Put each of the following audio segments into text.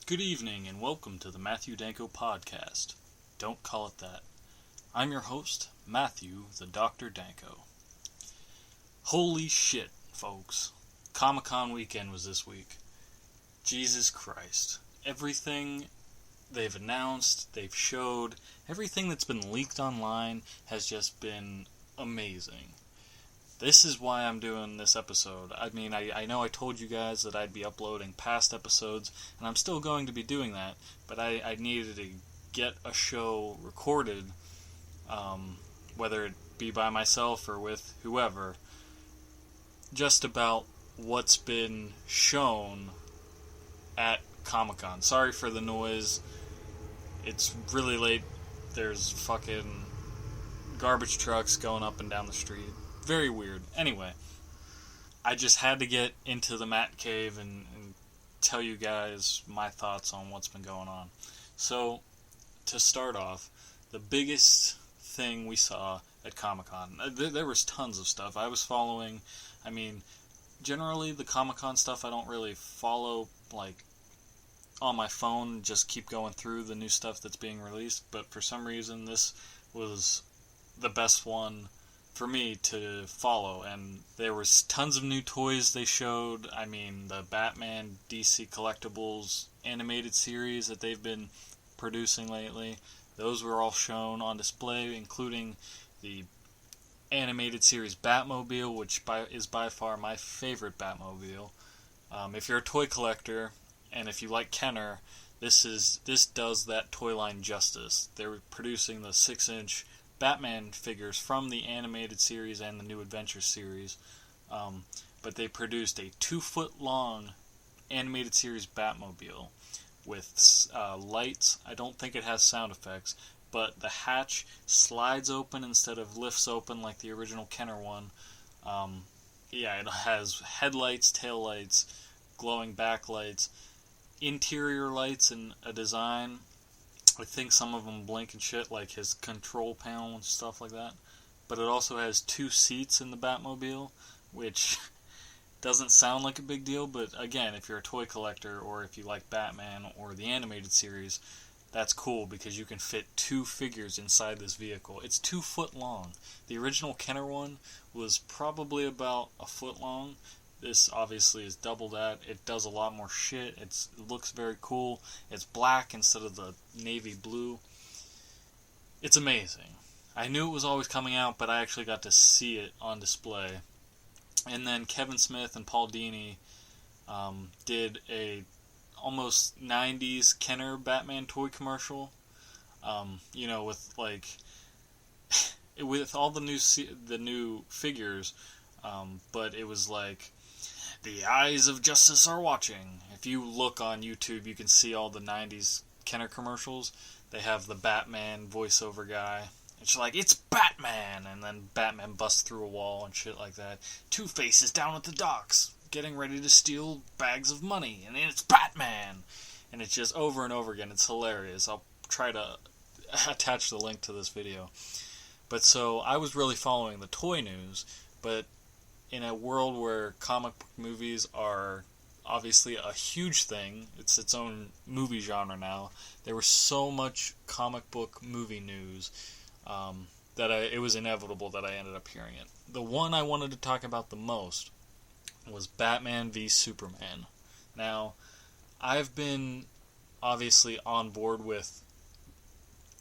Good evening and welcome to the Matthew Danko Podcast. Don't call it that. I'm your host, Matthew the Dr. Danko. Holy shit, folks. Comic-Con weekend was this week. Jesus Christ. Everything they've announced, they've showed, everything that's been leaked online has just been amazing. This is why I'm doing this episode. I mean, I know I told you guys that I'd be uploading past episodes, and I'm still going to be doing that, but I needed to get a show recorded, whether it be by myself or with whoever, just about what's been shown at Comic-Con. Sorry for the noise. It's really late. There's fucking garbage trucks going up and down the street. Very weird. Anyway, I just had to get into the Matt Cave and tell you guys my thoughts on what's been going on. So, to start off, the biggest thing we saw at Comic-Con, there was tons of stuff. I was following, generally the Comic-Con stuff I don't really follow, on my phone, just keep going through the new stuff that's being released, but for some reason this was the best one for me to follow, and there was tons of new toys they showed. The Batman DC Collectibles animated series that they've been producing lately, those were all shown on display, including the animated series Batmobile, which is by far my favorite Batmobile. If you're a toy collector, and if you like Kenner, this does that toy line justice. They're producing the 6-inch Batman figures from the animated series and the New Adventure series, but they produced a 2-foot-long animated series Batmobile with lights. I don't think it has sound effects, but the hatch slides open instead of lifts open like the original Kenner one. It has headlights, taillights, glowing backlights, interior lights, and a design. I think some of them blink and shit, like his control panel and stuff like that. But it also has 2 seats in the Batmobile, which doesn't sound like a big deal, but again, if you're a toy collector or if you like Batman or the animated series, that's cool because you can fit 2 figures inside this vehicle. It's 2 foot long. The original Kenner one was probably about a foot long. This obviously is double that. It does a lot more shit. It looks very cool. It's black instead of the navy blue. It's amazing. I knew it was always coming out, but I actually got to see it on display. And then Kevin Smith and Paul Dini did a almost 90s Kenner Batman toy commercial. With with all the new figures, but it was like, the eyes of justice are watching. If you look on YouTube, you can see all the 90s Kenner commercials. They have the Batman voiceover guy. It's like, it's Batman! And then Batman busts through a wall and shit like that. Two-Face is down at the docks, getting ready to steal bags of money. And then it's Batman! And it's just over and over again. It's hilarious. I'll try to attach the link to this video. But so, I was really following the toy news, but in a world where comic book movies are obviously a huge thing, it's its own movie genre now, there was so much comic book movie news that it was inevitable that I ended up hearing it. The one I wanted to talk about the most was Batman v Superman. Now, I've been obviously on board with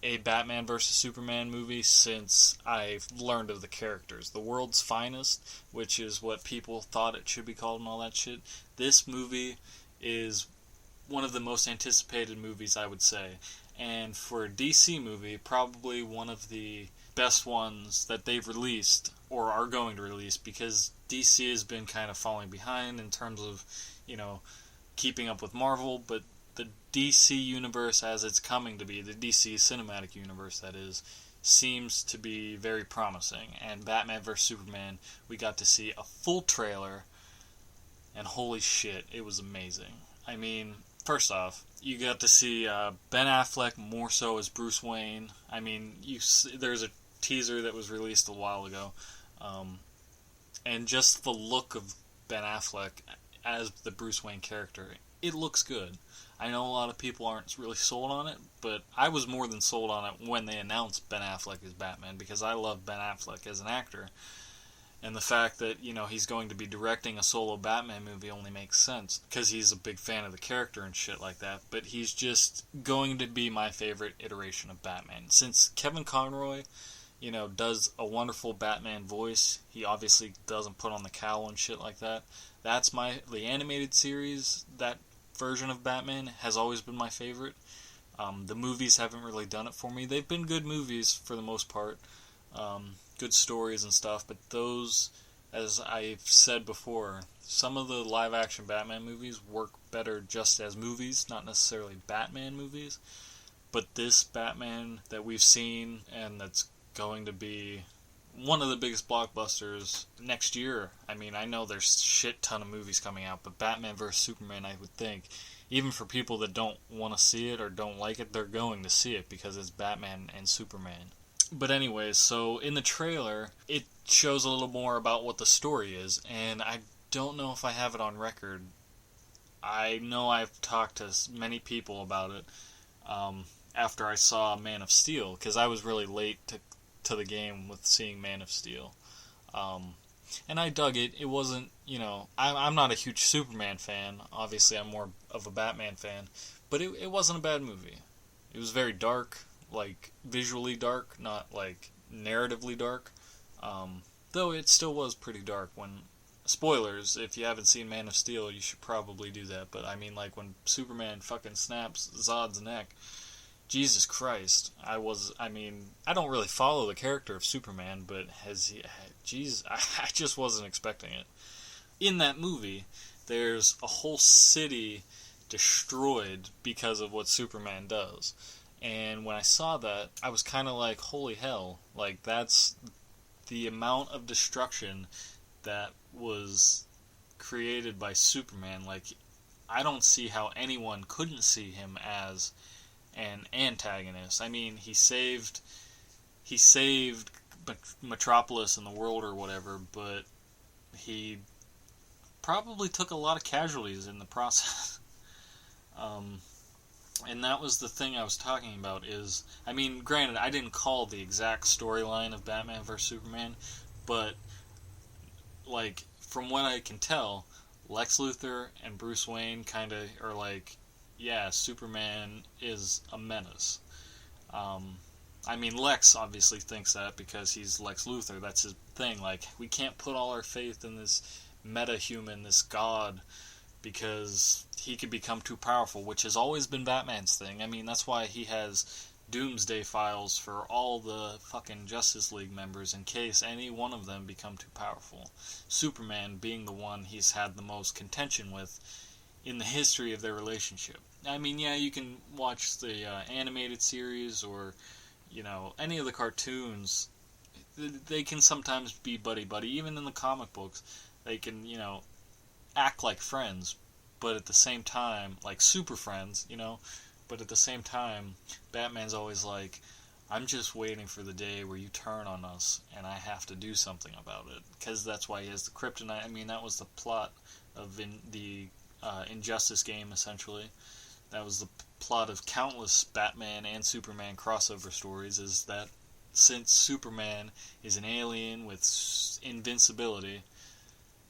a Batman vs. Superman movie since I've learned of the characters. The World's Finest, which is what people thought it should be called and all that shit. This movie is one of the most anticipated movies, I would say. And for a DC movie, probably one of the best ones that they've released, or are going to release, because DC has been kind of falling behind in terms of, keeping up with Marvel, but the DC universe as it's coming to be, the DC cinematic universe that is, seems to be very promising. And Batman vs. Superman, we got to see a full trailer, and holy shit, it was amazing. First off, you got to see Ben Affleck more so as Bruce Wayne. There's a teaser that was released a while ago, and just the look of Ben Affleck as the Bruce Wayne character it looks good. I know a lot of people aren't really sold on it, but I was more than sold on it when they announced Ben Affleck as Batman, because I love Ben Affleck as an actor. And the fact that, you know, he's going to be directing a solo Batman movie only makes sense, because he's a big fan of the character and shit like that. But he's just going to be my favorite iteration of Batman. Since Kevin Conroy, you know, does a wonderful Batman voice, he obviously doesn't put on the cowl and shit like that. That's the animated series, that version of Batman has always been my favorite. The movies haven't really done it for me. They've been good movies for the most part. Good stories and stuff, but those, as I've said before, some of the live-action Batman movies work better just as movies, not necessarily Batman movies. But this Batman that we've seen, and that's going to be one of the biggest blockbusters next year. I mean, I know there's a shit ton of movies coming out, but Batman vs. Superman, I would think, even for people that don't want to see it or don't like it, they're going to see it because it's Batman and Superman. But anyways, so in the trailer, it shows a little more about what the story is, and I don't know if I have it on record. I know I've talked to many people about it after I saw Man of Steel, because I was really late to the game with seeing Man of Steel. And I dug it. It wasn't, you know, I'm not a huge Superman fan. Obviously, I'm more of a Batman fan. But it wasn't a bad movie. It was very dark. Like, visually dark, not, like, narratively dark. Though it still was pretty dark when... Spoilers, if you haven't seen Man of Steel, you should probably do that. But, I mean, like, when Superman fucking snaps Zod's neck, Jesus Christ, I don't really follow the character of Superman, but Jesus, I just wasn't expecting it. In that movie, there's a whole city destroyed because of what Superman does. And when I saw that, I was kind of like, holy hell, like, that's the amount of destruction that was created by Superman. Like, I don't see how anyone couldn't see him as an antagonist. I mean, he saved Metropolis and the world or whatever, but he probably took a lot of casualties in the process. And that was the thing I was talking about is, I mean, granted, I didn't call the exact storyline of Batman vs. Superman, but, like, from what I can tell, Lex Luthor and Bruce Wayne kind of are like, yeah, Superman is a menace. I mean, Lex obviously thinks that because he's Lex Luthor. That's his thing. Like, we can't put all our faith in this meta-human, this god, because he could become too powerful, which has always been Batman's thing. I mean, that's why he has doomsday files for all the fucking Justice League members in case any one of them become too powerful. Superman being the one he's had the most contention with in the history of their relationship. I mean, yeah, you can watch the animated series or, you know, any of the cartoons. They can sometimes be buddy-buddy. Even in the comic books, they can, you know, act like friends, but at the same time, like super friends, you know, but at the same time, Batman's always like, I'm just waiting for the day where you turn on us, and I have to do something about it, because that's why he has the kryptonite. I mean, that was the plot of the Injustice game, essentially. That was the plot of countless Batman and Superman crossover stories, is that since Superman is an alien with invincibility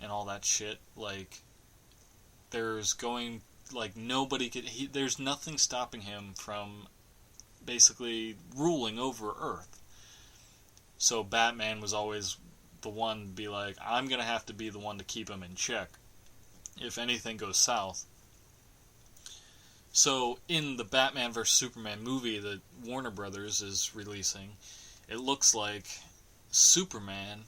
and all that shit, like, there's nothing stopping him from basically ruling over Earth. So Batman was always the one to be like, I'm gonna have to be the one to keep him in check if anything goes south. So in the Batman vs. Superman movie that Warner Brothers is releasing, it looks like Superman,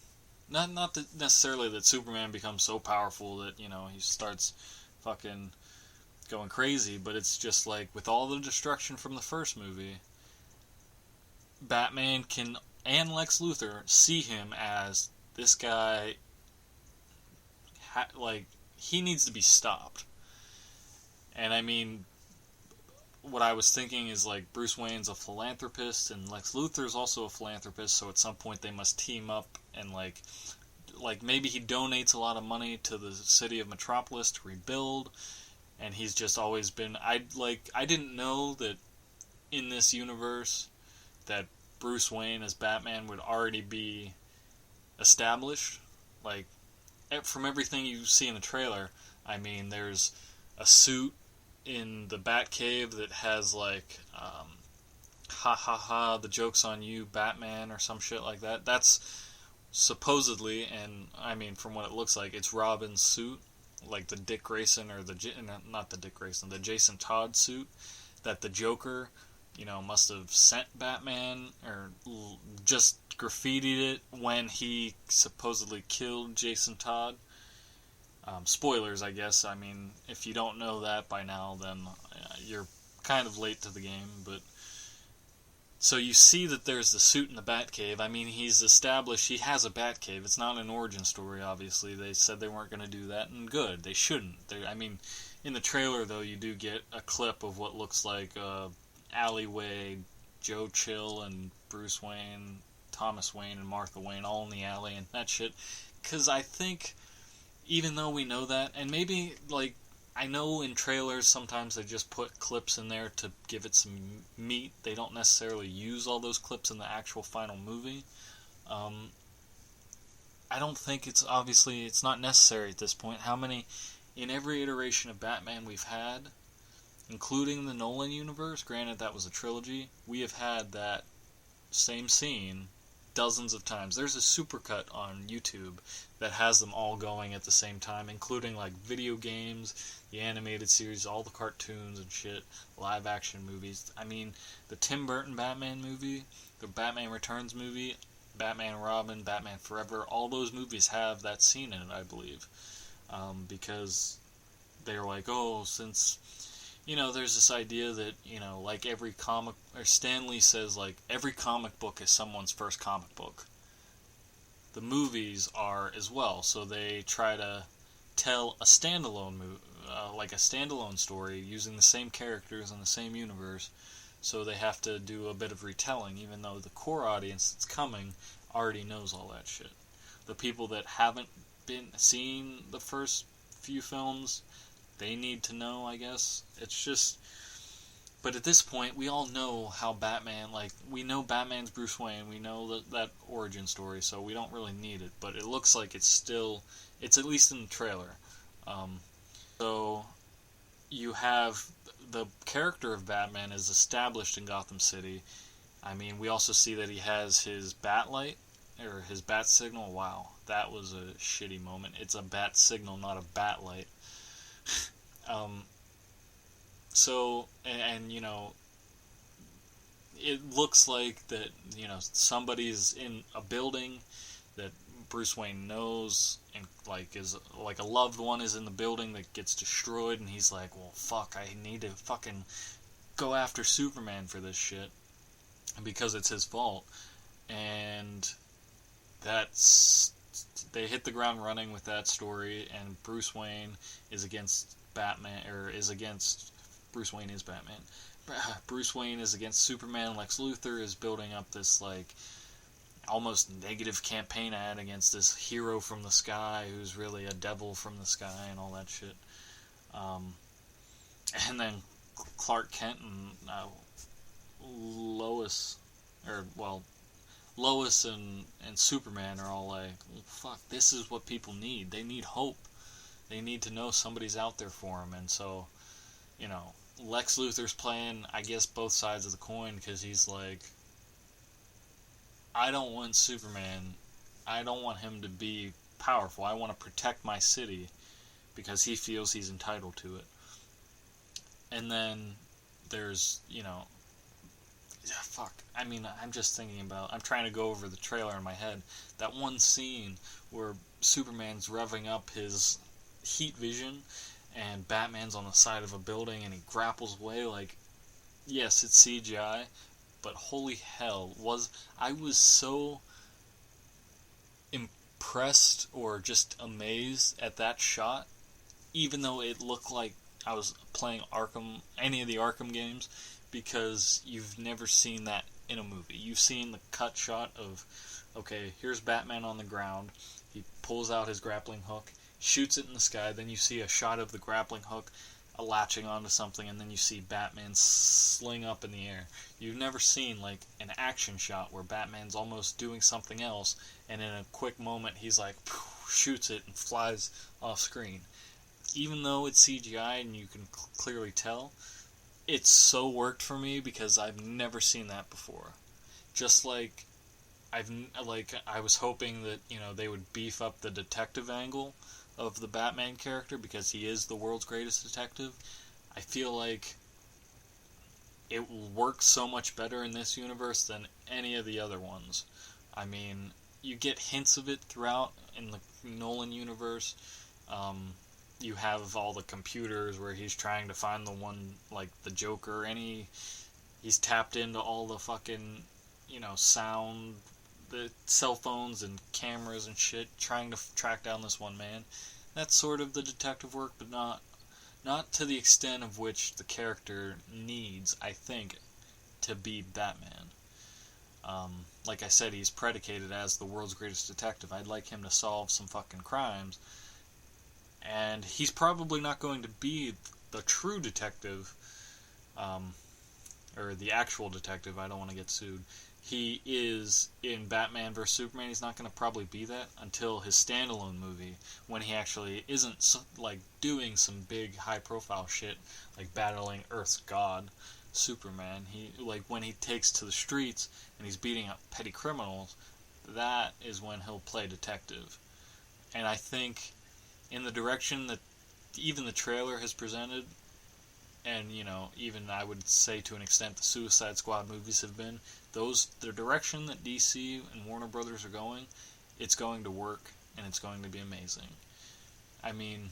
not that necessarily that Superman becomes so powerful that, you know, he starts fucking going crazy, but it's just like, with all the destruction from the first movie, Batman and Lex Luthor see him as this guy, like, he needs to be stopped. And I mean, what I was thinking is, like, Bruce Wayne's a philanthropist and Lex Luthor's also a philanthropist, so at some point they must team up and, like maybe he donates a lot of money to the city of Metropolis to rebuild, and he's just always been. I didn't know that in this universe that Bruce Wayne as Batman would already be established. Like, from everything you see in the trailer, I mean, there's a suit in the Batcave that has like, ha ha ha, the joke's on you, Batman, or some shit like that. That's supposedly, and I mean, from what it looks like, it's Robin's suit, like the Dick Grayson, or not the Dick Grayson, the Jason Todd suit that the Joker, must have sent Batman, or just graffitied it when he supposedly killed Jason Todd. Spoilers, I guess. I mean, if you don't know that by now, then you're kind of late to the game. But so you see that there's the suit in the Batcave. I mean, he's established he has a Batcave. It's not an origin story, obviously. They said they weren't going to do that, and good. They shouldn't. I mean, in the trailer, though, you do get a clip of what looks like alleyway, Joe Chill and Bruce Wayne, Thomas Wayne and Martha Wayne all in the alley and that shit. Because I think, even though we know that, and maybe, like, I know in trailers sometimes they just put clips in there to give it some meat. They don't necessarily use all those clips in the actual final movie. I don't think it's not necessary at this point. How many, in every iteration of Batman we've had, including the Nolan universe, granted that was a trilogy, we have had that same scene dozens of times. There's a supercut on YouTube that has them all going at the same time, including like video games, the animated series, all the cartoons and shit, live action movies. I mean, the Tim Burton Batman movie, the Batman Returns movie, Batman and Robin, Batman Forever, all those movies have that scene in it, I believe. Because they're like, since there's this idea that, like every comic, or Stan Lee says, like, every comic book is someone's first comic book. The movies are as well, so they try to tell a standalone like a standalone story using the same characters in the same universe, so they have to do a bit of retelling, even though the core audience that's coming already knows all that shit. The people that haven't seen the first few films, they need to know, I guess. It's just... But at this point, we all know how Batman... Like, we know Batman's Bruce Wayne. We know that origin story, so we don't really need it. But it looks like it's still... It's at least in the trailer. So, you have... The character of Batman is established in Gotham City. I mean, we also see that he has his bat light, or his bat signal. Wow, that was a shitty moment. It's a bat signal, not a bat light. So, and it looks like that, somebody's in a building that Bruce Wayne knows, and is a loved one is in the building that gets destroyed, and he's like, well, fuck, I need to fucking go after Superman for this shit, because it's his fault. And they hit the ground running with that story, and Bruce Wayne is against Batman, or is against... Bruce Wayne is Batman. Bruce Wayne is against Superman. Lex Luthor is building up this, almost negative campaign ad against this hero from the sky who's really a devil from the sky and all that shit. And then Clark Kent and Lois and Superman are all like, well, fuck, this is what people need. They need hope. They need to know somebody's out there for them. And so, Lex Luthor's playing, I guess, both sides of the coin, because he's like, I don't want Superman, I don't want him to be powerful. I want to protect my city, because he feels he's entitled to it. And then there's, fuck, I mean, I'm trying to go over the trailer in my head. That one scene where Superman's revving up his heat vision, and Batman's on the side of a building, and he grapples away, yes, it's CGI, but holy hell, I was so impressed, or just amazed at that shot, even though it looked like I was playing any of the Arkham games, because you've never seen that in a movie. You've seen the cut shot of, okay, here's Batman on the ground, he pulls out his grappling hook, shoots it in the sky, then you see a shot of the grappling hook latching onto something, and then you see Batman sling up in the air. You've never seen like an action shot where Batman's almost doing something else, and in a quick moment he's like shoots it and flies off screen. Even though it's CGI and you can clearly tell, it's so worked for me because I've never seen that before. Just like I was hoping that, you know, they would beef up the detective angle of the Batman character because he is the world's greatest detective. I feel like it works so much better in this universe than any of the other ones. I mean, you get hints of it throughout in the Nolan universe. You have all the computers where he's trying to find the one, like the Joker, and he's tapped into all the fucking, you know, sound, the cell phones and cameras and shit, trying to track down this one man. That's sort of the detective work, but not to the extent of which the character needs, I think, to be Batman. Like I said, he's predicated as the world's greatest detective. I'd like him to solve some fucking crimes. And he's probably not going to be the true detective, or the actual detective. I don't want to get sued. He is in Batman vs. Superman. He's not going to probably be that until his standalone movie, when he actually isn't like doing some big high-profile shit like battling Earth's god, Superman. He, like, when he takes to the streets and he's beating up petty criminals, that is when he'll play detective. And I think in the direction that even the trailer has presented, and, you know, even I would say to an extent the Suicide Squad movies have been, the direction that DC and Warner Brothers are going, it's going to work, and it's going to be amazing. I mean,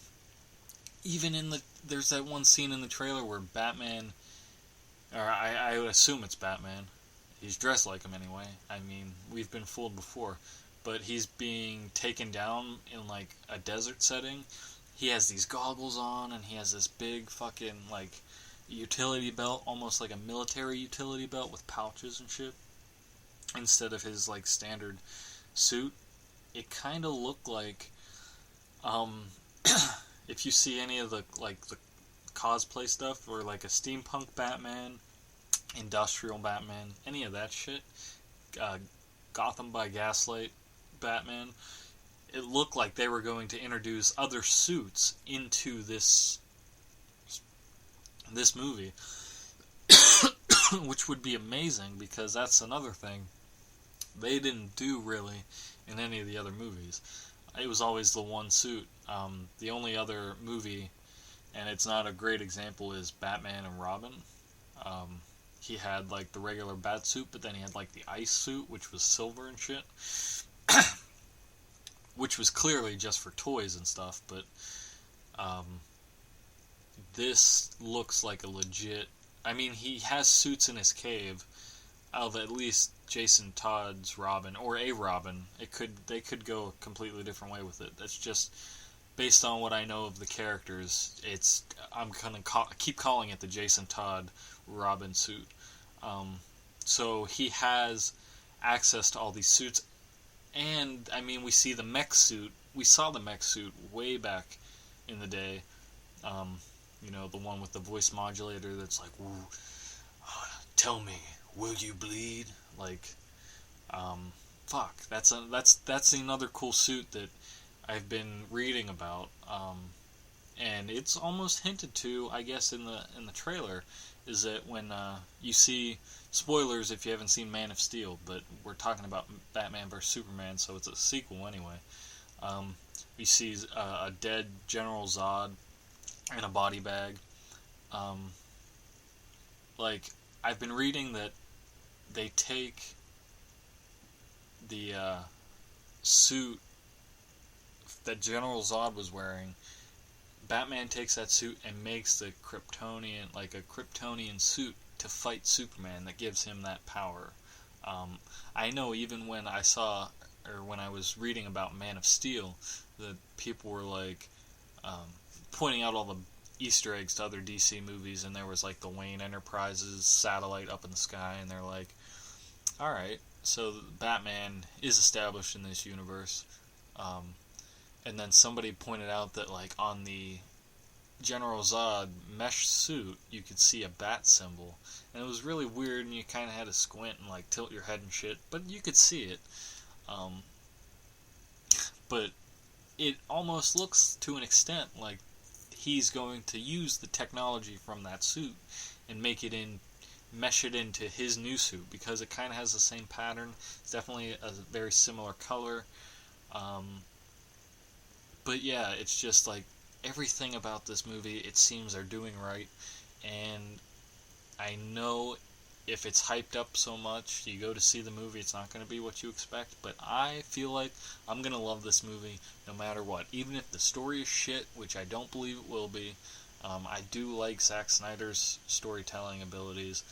even there's that one scene in the trailer where Batman, or I would assume it's Batman, he's dressed like him anyway, I mean, we've been fooled before, but he's being taken down in, like, a desert setting. He has these goggles on, and he has this big fucking, like, utility belt, almost like a military utility belt with pouches and shit, instead of his, like, standard suit. It kind of looked like, if you see any of the, like, the cosplay stuff, or, like, a steampunk Batman, industrial Batman, any of that shit, Gotham by Gaslight Batman, it looked like they were going to introduce other suits into this movie, which would be amazing, because that's another thing they didn't do really in any of the other movies. It was always the one suit. The only other movie, and it's not a great example, is Batman and Robin. He had, like, the regular bat suit, but then he had, like, the ice suit, which was silver and shit. Which was clearly just for toys and stuff, but this looks like a legit... I mean, he has suits in his cave of at least Jason Todd's Robin, or a Robin. They could go a completely different way with it. That's just based on what I know of the characters. I'm gonna keep calling it the Jason Todd Robin suit. So he has access to all these suits. And, I mean, we see the mech suit. We saw the mech suit way back in the day. You know, the one with the voice modulator that's like, "Ooh, tell me, will you bleed?" Like, fuck. That's another cool suit that I've been reading about. And it's almost hinted to, I guess, in the trailer, is that when you see, spoilers if you haven't seen Man of Steel, but we're talking about Batman vs. Superman, so it's a sequel anyway. You see a dead General Zod in a body bag. Like, I've been reading that they take the suit that General Zod was wearing. Batman takes that suit and makes the Kryptonian, like a Kryptonian suit to fight Superman that gives him that power. I know even when I was reading about Man of Steel, that people were like pointing out all the Easter eggs to other DC movies, and there was like the Wayne Enterprises satellite up in the sky, and they're like, alright, so Batman is established in this universe. And then somebody pointed out that, like, on the General Zod mesh suit, you could see a bat symbol, and it was really weird, and you kind of had to squint and like tilt your head and shit, but you could see it. Um, but it almost looks to an extent like he's going to use the technology from that suit and mesh it into his new suit, because it kind of has the same pattern. It's definitely a very similar color. But yeah, it's just like everything about this movie, it seems they're doing right. And I know if it's hyped up so much, you go to see the movie, it's not going to be what you expect. But I feel like I'm going to love this movie no matter what. Even if the story is shit, which I don't believe it will be. I do like Zack Snyder's storytelling abilities.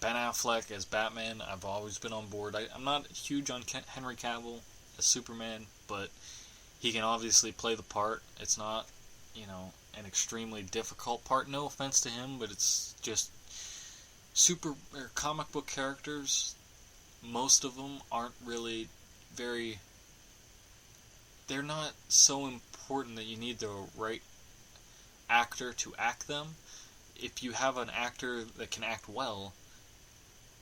Ben Affleck as Batman, I've always been on board. I'm not huge on Henry Cavill as Superman, but he can obviously play the part. It's not, an extremely difficult part. No offense to him, but it's just comic book characters. Most of them aren't really they're not so important that you need the right actor to act them. If you have an actor that can act well,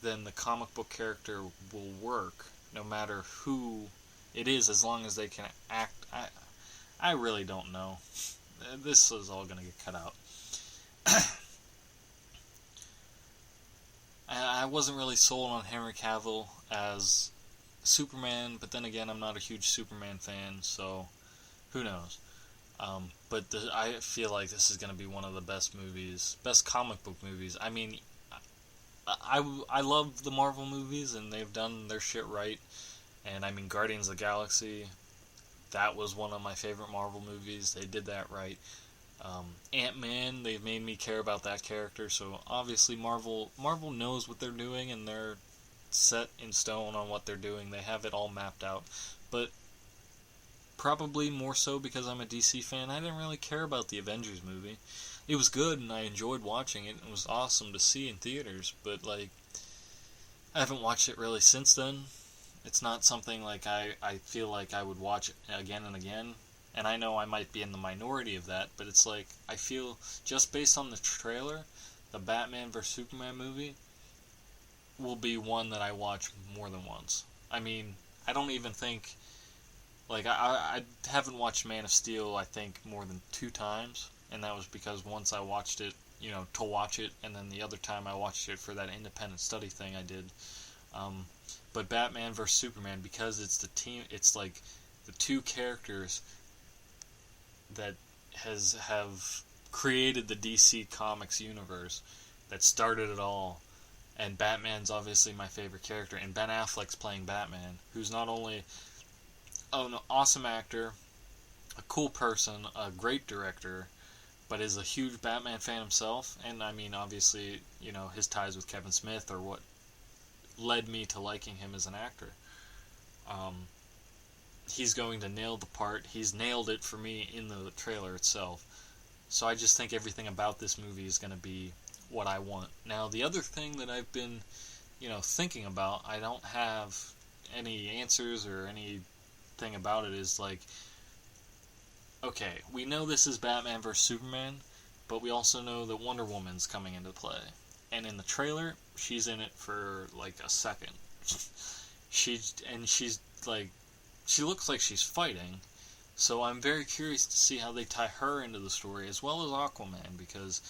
then the comic book character will work no matter who it is, as long as they can act. I really don't know. This is all going to get cut out. I wasn't really sold on Henry Cavill as Superman, but then again, I'm not a huge Superman fan, so who knows. But I feel like this is going to be one of the best comic book movies. I mean, I love the Marvel movies, and they've done their shit right. And I mean, Guardians of the Galaxy, that was one of my favorite Marvel movies. They did that right. Ant-Man, they've made me care about that character. So obviously Marvel knows what they're doing, and they're set in stone on what they're doing. They have it all mapped out. But probably more so because I'm a DC fan, I didn't really care about the Avengers movie. It was good, and I enjoyed watching it. It was awesome to see in theaters, but I haven't watched it really since then. It's not something like I feel like I would watch again and again. And I know I might be in the minority of that, but it's like, I feel, just based on the trailer, the Batman vs. Superman movie will be one that I watch more than once. I mean, I don't even think, I haven't watched Man of Steel, I think, more than 2 times. And that was because once I watched it, to watch it, and then the other time I watched it for that independent study thing I did. But Batman vs. Superman, because it's the 2 characters that have created the DC Comics universe, that started it all. And Batman's obviously my favorite character, and Ben Affleck's playing Batman, who's not only an awesome actor, a cool person, a great director, but is a huge Batman fan himself. And I mean, obviously, his ties with Kevin Smith are what led me to liking him as an actor. He's going to nail the part. He's nailed it for me in the trailer itself. So I just think everything about this movie is going to be what I want. Now, the other thing that I've been, thinking about, I don't have any answers or anything about it, is okay, we know this is Batman vs. Superman, but we also know that Wonder Woman's coming into play. And in the trailer, she's in it for a second. She looks like she's fighting, so I'm very curious to see how they tie her into the story, as well as Aquaman, because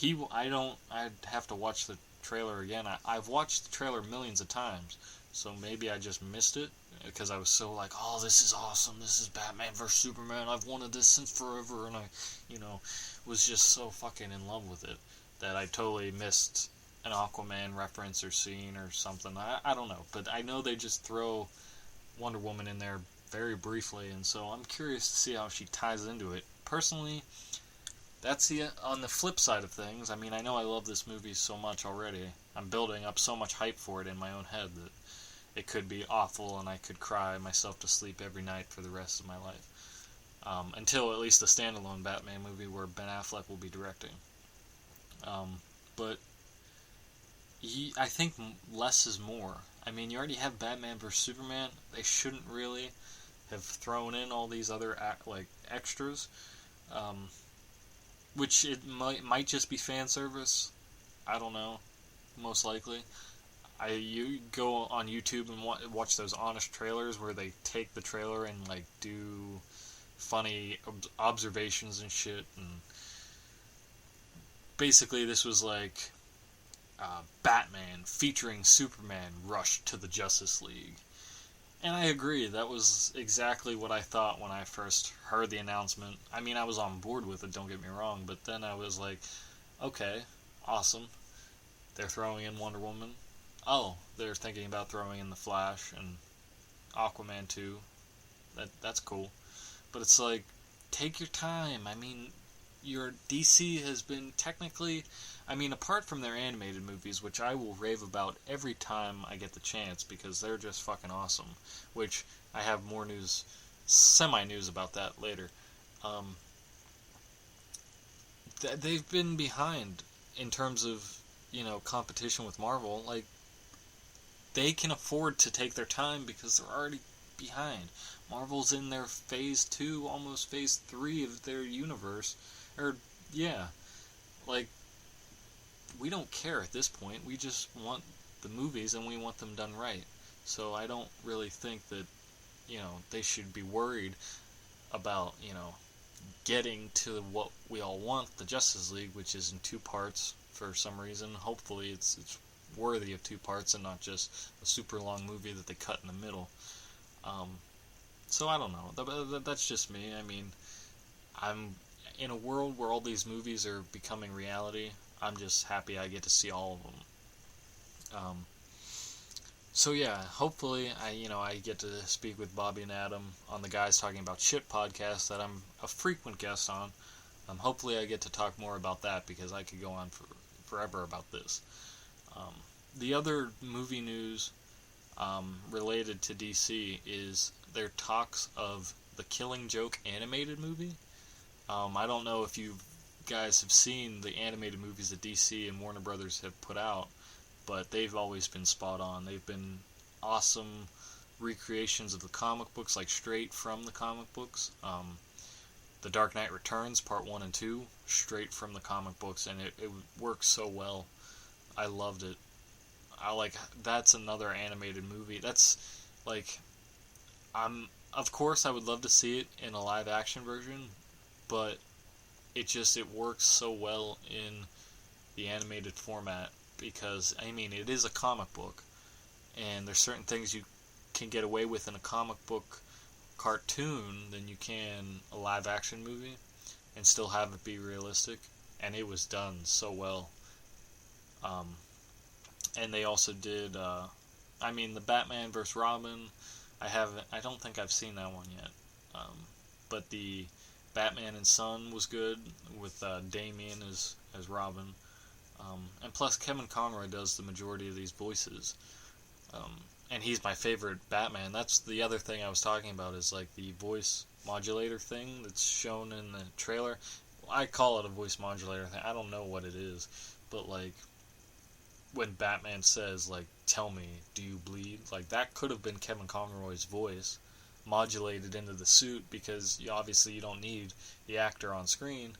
I'd have to watch the trailer again. I've watched the trailer millions of times, so maybe I just missed it, because I was so oh, this is awesome, this is Batman vs. Superman, I've wanted this since forever, and I, was just so fucking in love with it, that I totally missed an Aquaman reference or scene or something. I don't know, but I know they just throw Wonder Woman in there very briefly, and so I'm curious to see how she ties into it. Personally, that's on the flip side of things. I mean, I know I love this movie so much already. I'm building up so much hype for it in my own head that it could be awful, and I could cry myself to sleep every night for the rest of my life. Until at least the standalone Batman movie where Ben Affleck will be directing. But I think less is more. I mean, you already have Batman vs. Superman. They shouldn't really have thrown in all these other extras, which it might just be fan service. I don't know. Most likely, you go on YouTube and watch those honest trailers where they take the trailer and like do funny observations and shit. And basically, this was like Batman featuring Superman rushed to the Justice League. And I agree, that was exactly what I thought when I first heard the announcement. I mean, I was on board with it, don't get me wrong, but then I was like, okay, awesome. They're throwing in Wonder Woman. Oh, they're thinking about throwing in The Flash and Aquaman 2. That's cool. But it's like, take your time. I mean, your DC has been technically... I mean, apart from their animated movies, which I will rave about every time I get the chance, because they're just fucking awesome, which I have more news, semi-news about that later. They've been behind in terms of, competition with Marvel. Like, they can afford to take their time because they're already behind. Marvel's in their phase 2, almost phase 3 of their universe. We don't care at this point. We just want the movies and we want them done right. So I don't really think that, they should be worried about, getting to what we all want, the Justice League, which is in 2 parts for some reason. Hopefully it's worthy of 2 parts and not just a super long movie that they cut in the middle. So I don't know. That's just me. I mean, I'm in a world where all these movies are becoming reality. I'm just happy I get to see all of them. So yeah, hopefully I get to speak with Bobby and Adam on the Guys Talking About Shit podcast that I'm a frequent guest on. Hopefully I get to talk more about that because I could go on forever about this. The other movie news related to DC is their talks of the Killing Joke animated movie. I don't know if you guys have seen the animated movies that DC and Warner Brothers have put out, but they've always been spot on. They've been awesome recreations of the comic books, like straight from the comic books. The Dark Knight Returns, Part 1 and 2, straight from the comic books, and it works so well. I loved it. That's another animated movie. That's, of course I would love to see it in a live action version, but it works so well in the animated format because, I mean, it is a comic book, and there's certain things you can get away with in a comic book cartoon than you can a live action movie and still have it be realistic, and it was done so well. And they also did, the Batman vs. Robin, I don't think I've seen that one yet, but the Batman and Son was good with Damian as Robin, and plus Kevin Conroy does the majority of these voices, and he's my favorite Batman. That's the other thing I was talking about is like the voice modulator thing that's shown in the trailer. I call it a voice modulator thing. I don't know what it is, but like when Batman says like, "Tell me, do you bleed?" Like that could have been Kevin Conroy's voice modulated into the suit because obviously you don't need the actor on screen.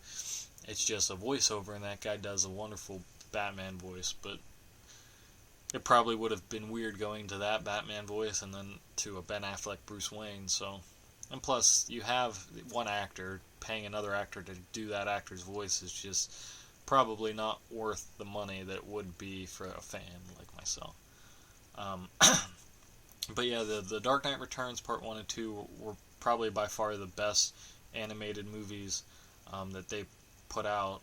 It's just a voiceover, and that guy does a wonderful Batman voice, but it probably would have been weird going to that Batman voice and then to a Ben Affleck Bruce Wayne. So, and plus you have one actor, paying another actor to do that actor's voice is just probably not worth the money that it would be for a fan like myself. But yeah, the Dark Knight Returns Part 1 and 2 were probably by far the best animated movies that they put out.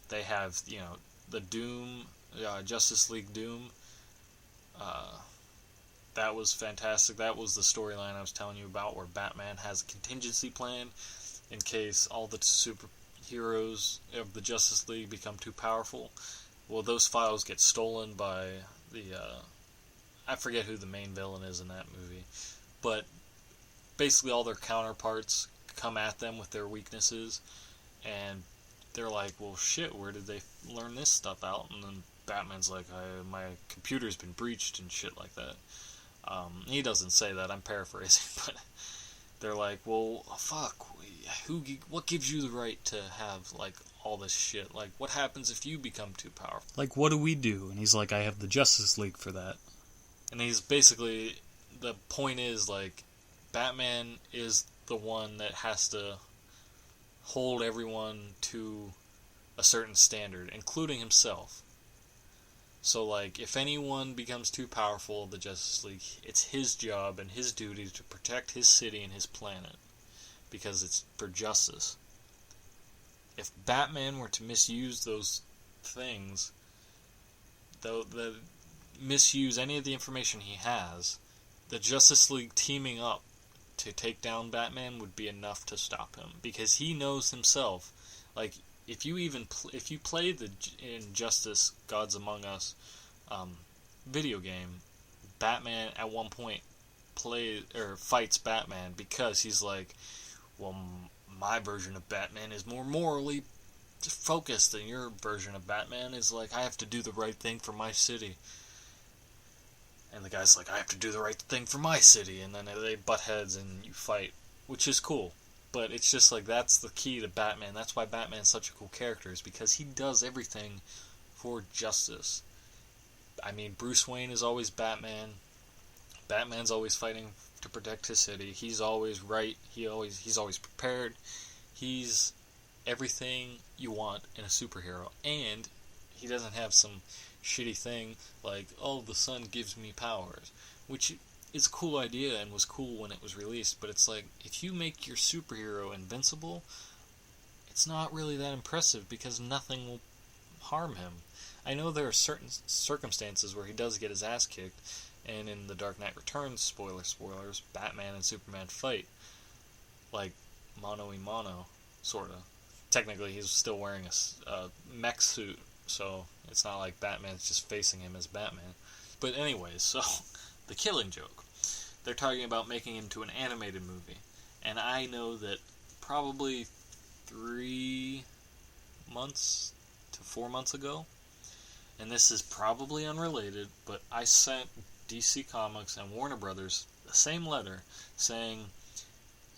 They have, the Doom, Justice League Doom. That was fantastic. That was the storyline I was telling you about, where Batman has a contingency plan in case all the superheroes of the Justice League become too powerful. Well, those files get stolen by the... I forget who the main villain is in that movie, but basically all their counterparts come at them with their weaknesses, and they're like, well, shit, where did they learn this stuff out? And then Batman's like, my computer's been breached and shit like that. He doesn't say that, I'm paraphrasing, but they're like, well, fuck, what gives you the right to have, like, all this shit? Like, what happens if you become too powerful? Like, what do we do? And he's like, I have the Justice League for that. And he's basically, the point is, like, Batman is the one that has to hold everyone to a certain standard, including himself. So, like, if anyone becomes too powerful, the Justice League, it's his job and his duty to protect his city and his planet, because it's for justice. If Batman were to misuse those things, misuse any of the information he has, the Justice League teaming up to take down Batman would be enough to stop him, because he knows himself. Like, if you play the Injustice Gods Among Us video game, Batman at one point fights Batman because he's like, well, my version of Batman is more morally focused than your version of Batman. Is like, I have to do the right thing for my city. And the guy's like, I have to do the right thing for my city. And then they butt heads and you fight, which is cool. But it's just like, that's the key to Batman. That's why Batman's such a cool character, is because he does everything for justice. I mean, Bruce Wayne is always Batman. Batman's always fighting to protect his city. He's always right. He's always prepared. He's everything you want in a superhero. And he doesn't have some shitty thing like, oh, the sun gives me powers, which is a cool idea and was cool when it was released, but it's like, if you make your superhero invincible, it's not really that impressive, because nothing will harm him. I know there are certain circumstances where he does get his ass kicked, and in The Dark Knight Returns, spoilers, Batman and Superman fight, like, mano-a-mano, sorta. Technically, he's still wearing a mech suit, so it's not like Batman's just facing him as Batman. But anyways, so, The Killing Joke. They're talking about making it into an animated movie. And I know that probably 3 months to 4 months ago, and this is probably unrelated, but I sent DC Comics and Warner Brothers the same letter saying,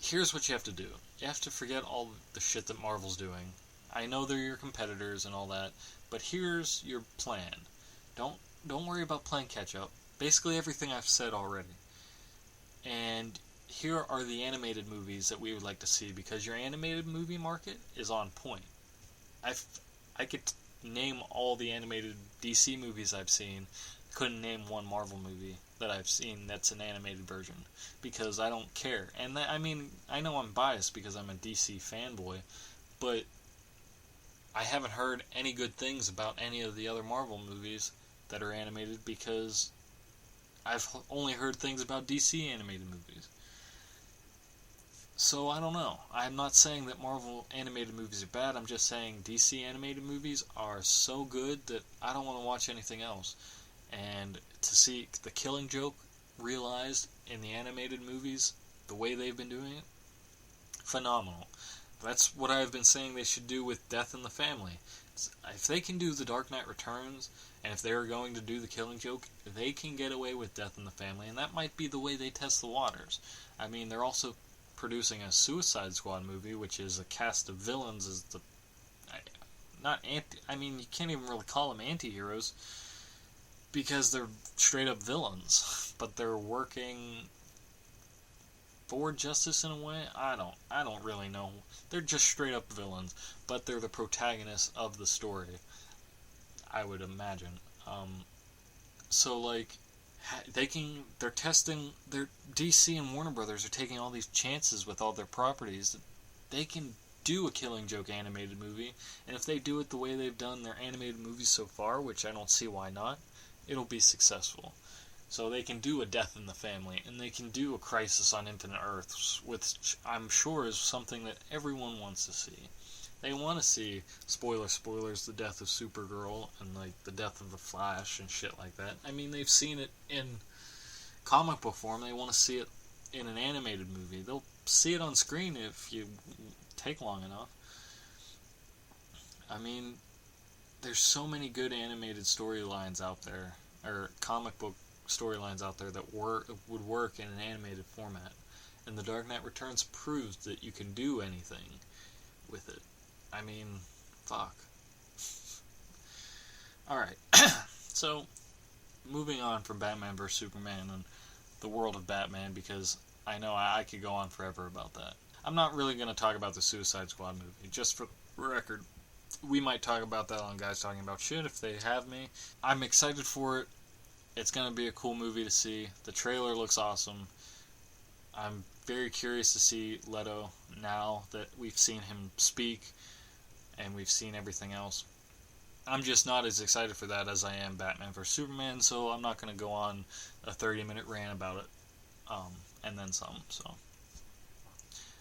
here's what you have to do. You have to forget all the shit that Marvel's doing. I know they're your competitors and all that, but here's your plan. Don't worry about playing catch up. Basically everything I've said already. And here are the animated movies that we would like to see, because your animated movie market is on point. I could name all the animated DC movies I've seen. Couldn't name one Marvel movie that I've seen that's an animated version, because I don't care. And I mean, I know I'm biased because I'm a DC fanboy, but I haven't heard any good things about any of the other Marvel movies that are animated, because I've only heard things about DC animated movies. So I don't know. I'm not saying that Marvel animated movies are bad. I'm just saying DC animated movies are so good that I don't want to watch anything else. And to see The Killing Joke realized in the animated movies, the way they've been doing it, phenomenal. That's what I've been saying they should do with Death in the Family. If they can do The Dark Knight Returns, and if they're going to do The Killing Joke, they can get away with Death in the Family, and that might be the way they test the waters. I mean, they're also producing a Suicide Squad movie, which is a cast of villains as the... I mean, you can't even really call them anti-heroes, because they're straight up villains, but they're working for justice in a way. I don't really know. They're just straight up villains, but they're the protagonists of the story, I would imagine. So like, they're testing, DC and Warner Brothers are taking all these chances with all their properties. They can do a Killing Joke animated movie, and if they do it the way they've done their animated movies so far, which I don't see why not, it'll be successful. So they can do a Death in the Family, and they can do a Crisis on Infinite Earths, which I'm sure is something that everyone wants to see. They want to see, spoilers, the death of Supergirl, and like the death of the Flash, and shit like that. I mean, they've seen it in comic book form, they want to see it in an animated movie. They'll see it on screen if you take long enough. I mean, there's so many good animated storylines out there, or comic book storylines out there that would work in an animated format. And The Dark Knight Returns proves that you can do anything with it. I mean, fuck. Alright, so, moving on from Batman vs. Superman and the world of Batman, because I know I could go on forever about that. I'm not really going to talk about the Suicide Squad movie, just for the record. We might talk about that on Guys Talking About Shit if they have me. I'm excited for it. It's going to be a cool movie to see. The trailer looks awesome. I'm very curious to see Leto now that we've seen him speak and we've seen everything else. I'm just not as excited for that as I am Batman vs. Superman, so I'm not going to go on a 30-minute rant about it, and then some, so.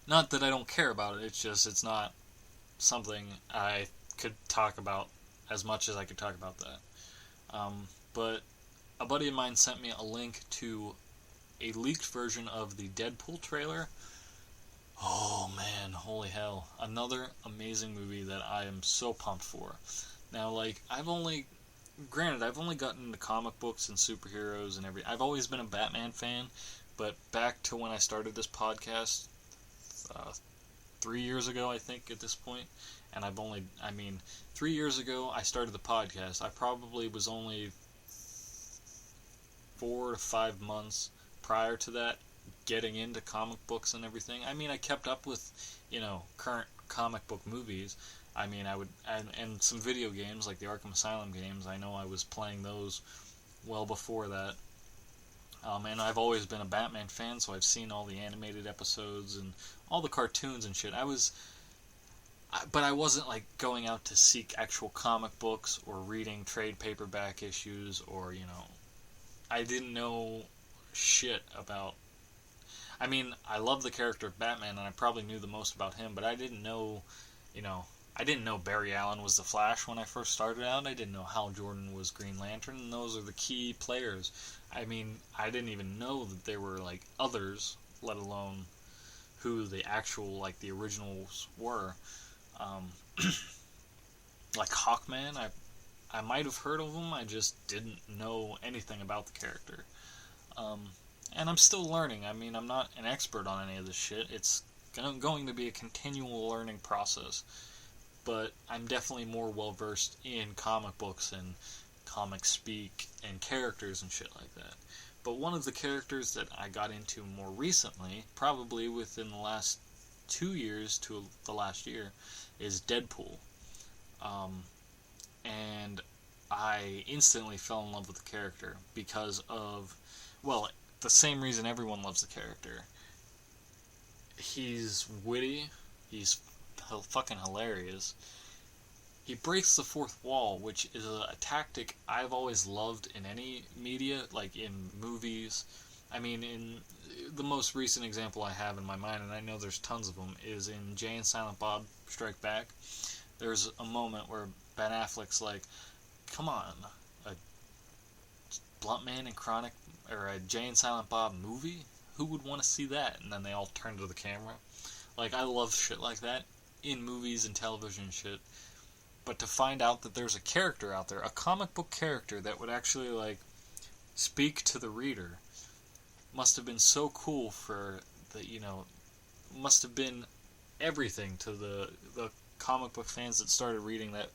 Not that I don't care about it, it's not something I could talk about as much as I could talk about that. But a buddy of mine sent me a link to a leaked version of the Deadpool trailer. Oh man, holy hell. Another amazing movie that I am so pumped for. Now, I've only gotten into comic books and superheroes and everything. I've always been a Batman fan, but back to when I started this podcast, 3 years ago, I think, at this point, and 3 years ago, I started the podcast. I probably was only 4 to 5 months prior to that getting into comic books and everything. I kept up with, current comic book movies. And some video games, like the Arkham Asylum games. I know I was playing those well before that. And I've always been a Batman fan, so I've seen all the animated episodes and all the cartoons and shit. But I wasn't, going out to seek actual comic books or reading trade paperback issues or, I didn't know shit about... I love the character of Batman, and I probably knew the most about him, but I didn't know, I didn't know Barry Allen was the Flash when I first started out. I didn't know Hal Jordan was Green Lantern, and those are the key players. I didn't even know that there were, others, let alone who the actual, the originals were. Hawkman, I might have heard of him, I just didn't know anything about the character. And I'm still learning. I'm not an expert on any of this shit. It's going to be a continual learning process. But I'm definitely more well-versed in comic books and comic speak and characters and shit like that. But one of the characters that I got into more recently, probably within the last 2 years to the last year, is Deadpool. And I instantly fell in love with the character because of, the same reason everyone loves the character. He's witty, he's fucking hilarious. He breaks the fourth wall, which is a tactic I've always loved in any media, in movies. In the most recent example I have in my mind, and I know there's tons of them, is in Jay and Silent Bob Strike Back. There's a moment where Ben Affleck's like, come on, a Blunt Man and Chronic, or a Jay and Silent Bob movie? Who would want to see that? And then they all turn to the camera. I love shit like that in movies and television and shit. But to find out that there's a character out there, a comic book character that would actually, speak to the reader, must have been so cool for the, must have been everything to the comic book fans that started reading that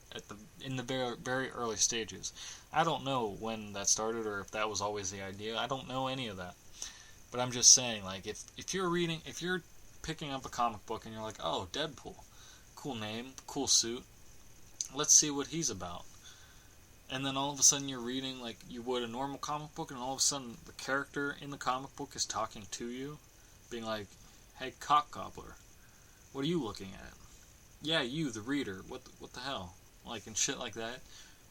in the very, very early stages. I don't know when that started or if that was always the idea. I don't know any of that. But I'm just saying, if you're picking up a comic book and you're like, oh, Deadpool, cool name, cool suit, let's see what he's about. And then all of a sudden you're reading like you would a normal comic book, and all of a sudden the character in the comic book is talking to you, being like, hey, cock gobbler, what are you looking at? Yeah, you, the reader, what the hell? And shit like that.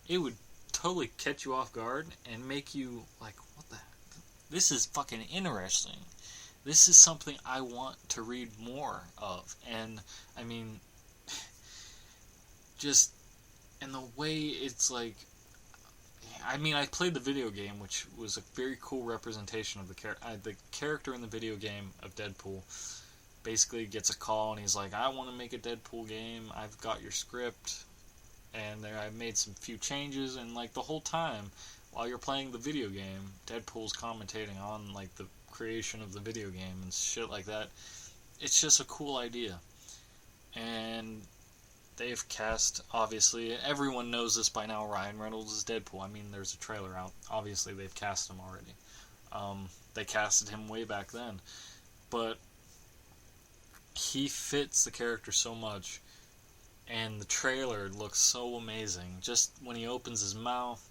It would totally catch you off guard and make you like, what the heck? This is fucking interesting. This is something I want to read more of. And, just, and the way it's like, I played the video game, which was a very cool representation of the character in the video game of Deadpool. Basically gets a call and he's like, I want to make a Deadpool game, I've got your script, and there I made some few changes, and the whole time while you're playing the video game, Deadpool's commentating on the creation of the video game and shit like that. It's just a cool idea. And they've cast, obviously, everyone knows this by now, Ryan Reynolds is Deadpool. I mean, there's a trailer out. Obviously, they've cast him already. They casted him way back then. But he fits the character so much, and the trailer looks so amazing. Just when he opens his mouth,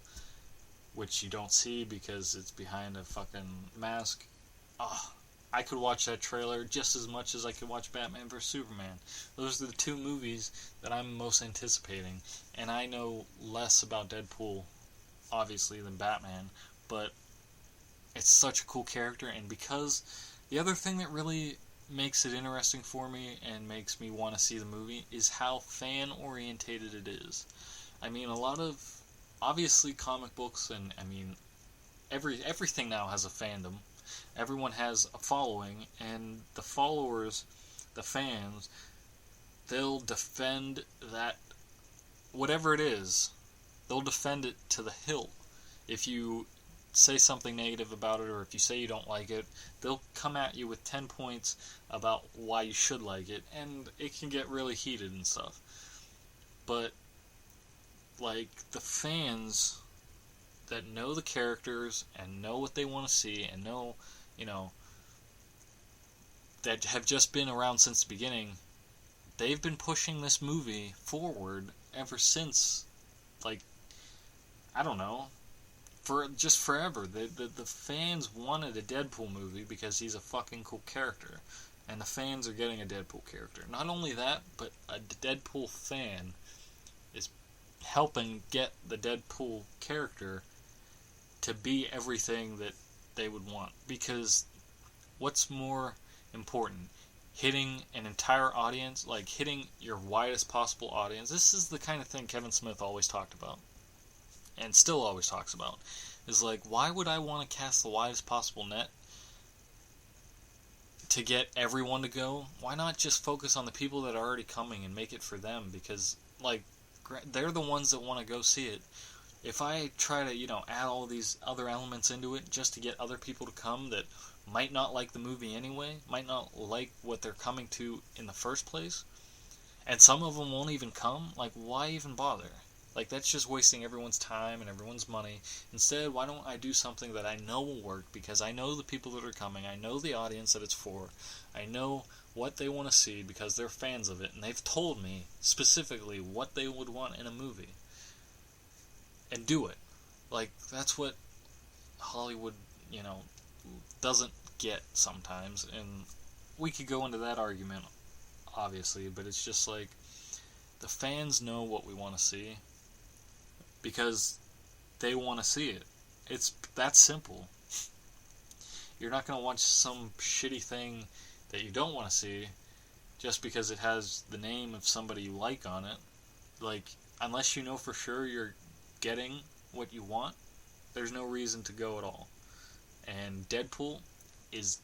which you don't see because it's behind a fucking mask. I could watch that trailer just as much as I could watch Batman vs. Superman. Those are the two movies that I'm most anticipating. And I know less about Deadpool, obviously, than Batman. But it's such a cool character. And because the other thing that really makes it interesting for me and makes me want to see the movie is how fan-orientated it is. I mean, a lot of, obviously, comic books and, I mean, everything now has a fandom. Everyone has a following, and the followers, the fans, they'll defend that, whatever it is, they'll defend it to the hilt. If you say something negative about it, or if you say you don't like it, they'll come at you with 10 points about why you should like it, and it can get really heated and stuff. But, like, the fans that know the characters and know what they want to see and know, that have just been around since the beginning, they've been pushing this movie forward ever since, like, I don't know, for just forever. The fans wanted a Deadpool movie because he's a fucking cool character, and the fans are getting a Deadpool character. Not only that, but a Deadpool fan is helping get the Deadpool character to be everything that they would want. Because what's more important? Hitting an entire audience, like hitting your widest possible audience. This is the kind of thing Kevin Smith always talked about, and still always talks about, is like, why would I want to cast the widest possible net to get everyone to go? Why not just focus on the people that are already coming and make it for them? Because, like, they're the ones that want to go see it. If I try to, add all these other elements into it just to get other people to come that might not like the movie anyway, might not like what they're coming to in the first place, and some of them won't even come, like, why even bother? Like, that's just wasting everyone's time and everyone's money. Instead, why don't I do something that I know will work, because I know the people that are coming, I know the audience that it's for, I know what they want to see because they're fans of it, and they've told me specifically what they would want in a movie. And do it. Like, that's what Hollywood, doesn't get sometimes, and we could go into that argument, obviously, but it's just like, the fans know what we want to see, because they want to see it. It's that simple. You're not going to watch some shitty thing that you don't want to see just because it has the name of somebody you like on it. Like, unless you know for sure you're getting what you want, there's no reason to go at all. And Deadpool is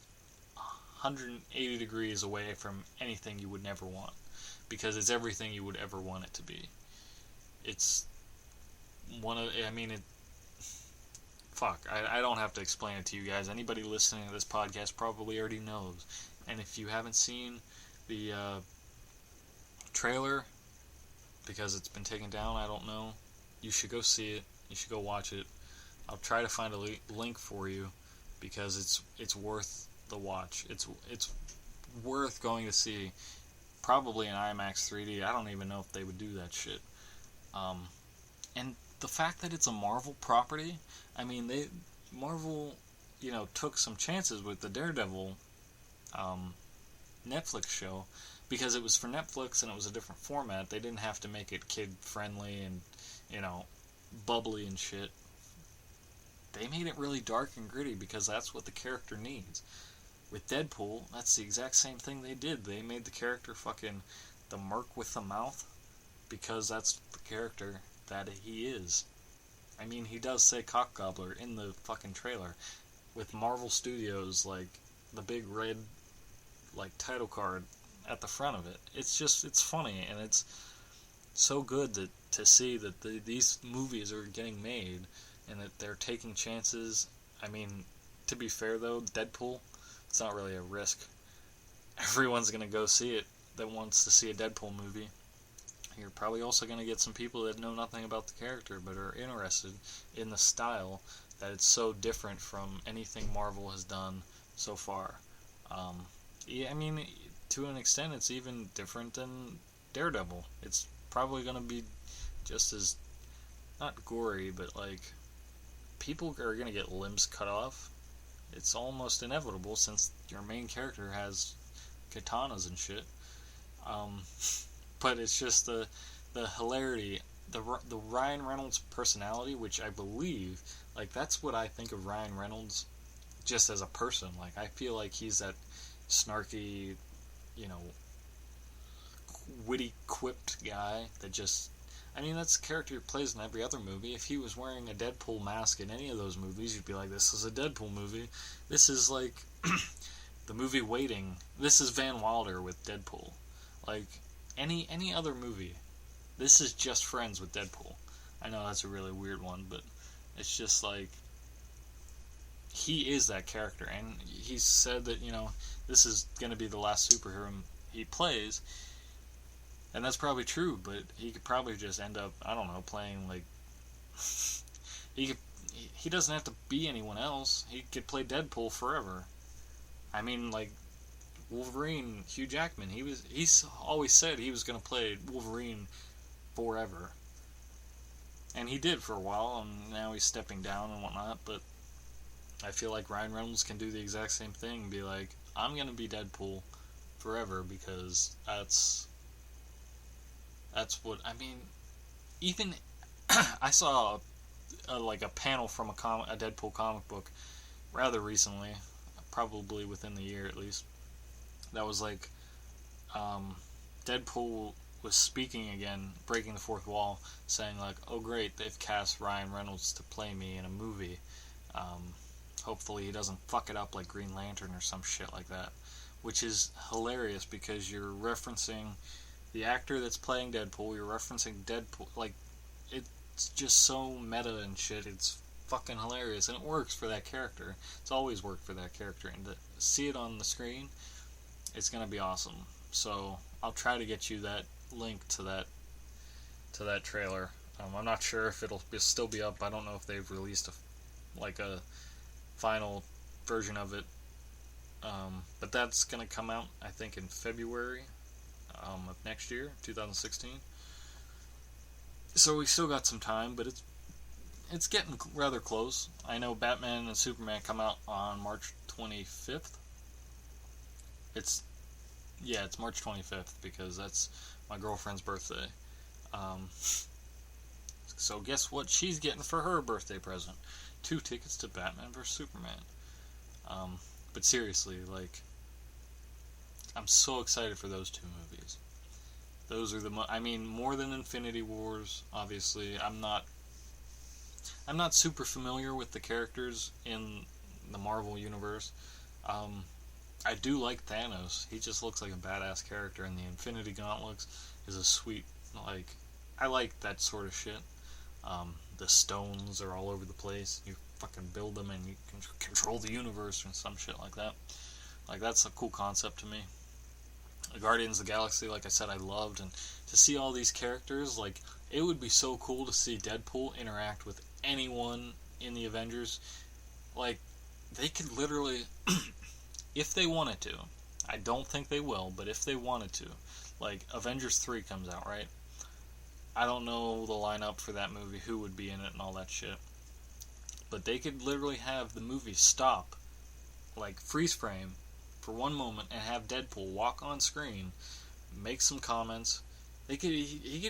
180 degrees away from anything you would never want, because it's everything you would ever want it to be. It's one of, I don't have to explain it to you guys. Anybody listening to this podcast probably already knows. And if you haven't seen the trailer, because it's been taken down, I don't know, you should go see it. You should go watch it. I'll try to find a link for you, because it's worth the watch. It's worth going to see. Probably in IMAX 3D. I don't even know if they would do that shit. And the fact that it's a Marvel property, Marvel, took some chances with the Daredevil Netflix show, because it was for Netflix and it was a different format. They didn't have to make it kid-friendly and, bubbly and shit. They made it really dark and gritty because that's what the character needs. With Deadpool, that's the exact same thing they did. They made the character fucking the merc with the mouth, because that's the character that he is. He does say cock gobbler in the fucking trailer. With Marvel Studios, like, the big red, like, title card at the front of it. It's funny, and it's so good to see that these movies are getting made, and that they're taking chances. To be fair, though, Deadpool, it's not really a risk. Everyone's going to go see it that wants to see a Deadpool movie. You're probably also going to get some people that know nothing about the character but are interested in the style, that it's so different from anything Marvel has done so far. Yeah, I mean, to an extent, it's even different than Daredevil. It's probably going to be just as, not gory, but like, people are going to get limbs cut off. It's almost inevitable since your main character has katanas and shit. But it's just the hilarity, the Ryan Reynolds personality, which I believe, like, that's what I think of Ryan Reynolds just as a person. Like, I feel like he's that snarky, witty, quipped guy that just, I mean, that's the character he plays in every other movie. If he was wearing a Deadpool mask in any of those movies, you'd be like, this is a Deadpool movie. This is like the movie Waiting. This is Van Wilder with Deadpool. Like, any other movie, this is just friends with Deadpool. I know that's a really weird one, but it's just like, he is that character, and he said that, this is going to be the last superhero he plays, and that's probably true, but he could probably just end up, I don't know, playing, like, he doesn't have to be anyone else. He could play Deadpool forever. I mean, like, Wolverine, Hugh Jackman, he's always said he was going to play Wolverine forever. And he did for a while, and now he's stepping down and whatnot, but I feel like Ryan Reynolds can do the exact same thing and be like, I'm going to be Deadpool forever, because that's what, I mean, even, I saw a panel from a Deadpool comic book rather recently, probably within the year at least, that was like, Deadpool was speaking again, breaking the fourth wall, saying like, oh great, they've cast Ryan Reynolds to play me in a movie. Hopefully he doesn't fuck it up like Green Lantern or some shit like that. Which is hilarious, because you're referencing the actor that's playing Deadpool, you're referencing Deadpool, like, it's just so meta and shit, it's fucking hilarious, and it works for that character. It's always worked for that character, and to see it on the screen, it's gonna be awesome. So I'll try to get you that link to that trailer. I'm not sure if it'll still be up. I don't know if they've released a final version of it, but that's gonna come out, I think, in February of next year, 2016. So we still got some time, but it's getting rather close. I know Batman and Superman come out on March 25th. It's March 25th, because that's my girlfriend's birthday. So guess what she's getting for her birthday present? 2 tickets to Batman vs. Superman. But seriously, like, I'm so excited for those 2 movies. Those are more than Infinity Wars, obviously. I'm not super familiar with the characters in the Marvel Universe. I do like Thanos. He just looks like a badass character, and the Infinity Gauntlets is a sweet, like, I like that sort of shit. The stones are all over the place. You fucking build them and you can control the universe and some shit like that. Like, that's a cool concept to me. The Guardians of the Galaxy, like I said, I loved, and to see all these characters, like, it would be so cool to see Deadpool interact with anyone in the Avengers. Like, they could literally, if they wanted to, I don't think they will, but if they wanted to, like, Avengers 3 comes out, right? I don't know the lineup for that movie, who would be in it and all that shit. But they could literally have the movie stop, like, freeze frame, for one moment, and have Deadpool walk on screen, make some comments. He could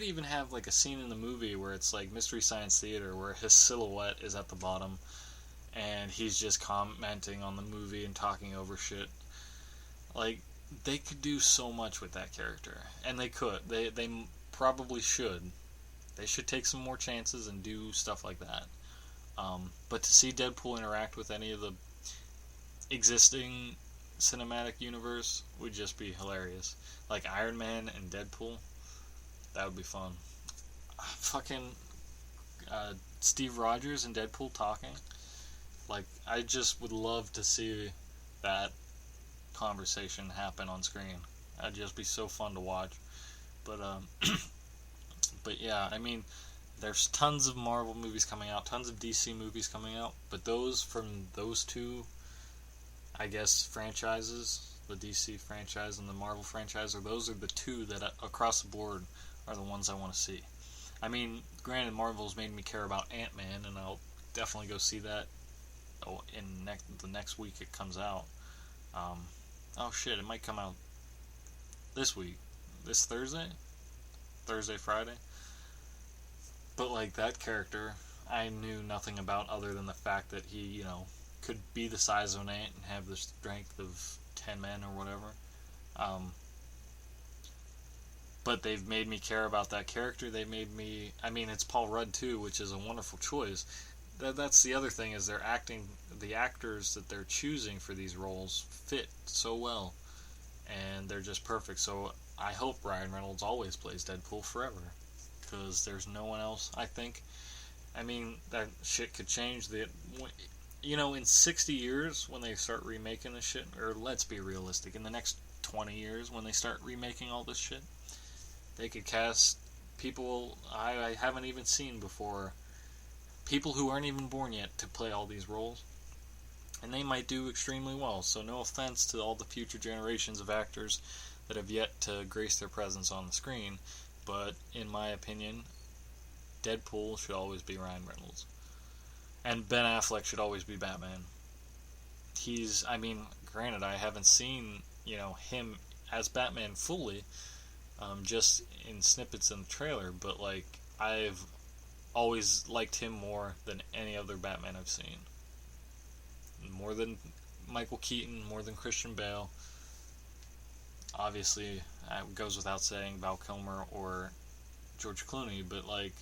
even have, like, a scene in the movie where it's like Mystery Science Theater, where his silhouette is at the bottom, and he's just commenting on the movie and talking over shit. Like, they could do so much with that character, and they could. They probably should. They should take some more chances and do stuff like that. But to see Deadpool interact with any of the existing cinematic universe would just be hilarious. Like Iron Man and Deadpool, that would be fun. Fucking Steve Rogers and Deadpool talking. Like, I just would love to see that conversation happen on screen. That'd just be so fun to watch. But but yeah, I mean, there's tons of Marvel movies coming out, tons of DC movies coming out, but those from those two, I guess, franchises, the DC franchise and the Marvel franchise, those are the two that across the board are the ones I want to see. I mean, granted, Marvel's made me care about Ant-Man, and I'll definitely go see that in the next week it comes out. Oh shit, it might come out this week. This Thursday? Friday? But, like, that character, I knew nothing about other than the fact that he, you know, could be the size of an ant and have the strength of 10 men or whatever. But they've made me care about that character. They made me... I mean, it's Paul Rudd, too, which is a wonderful choice. That's the other thing, is they're acting... The actors that they're choosing for these roles fit so well. And they're just perfect. So I hope Ryan Reynolds always plays Deadpool forever. Because there's no one else, I think. I mean, that shit could change. You know, in 60 years, when they start remaking this shit... Or let's be realistic. In the next 20 years, when they start remaking all this shit... They could cast people I haven't even seen before, people who aren't even born yet, to play all these roles, and they might do extremely well. So no offense to all the future generations of actors that have yet to grace their presence on the screen, but in my opinion, Deadpool should always be Ryan Reynolds, and Ben Affleck should always be Batman. I mean, granted, I haven't seen, you know, him as Batman fully, just in snippets in the trailer, but, like, I've always liked him more than any other Batman I've seen. More than Michael Keaton, more than Christian Bale. Obviously, it goes without saying, Val Kilmer or George Clooney, but, like,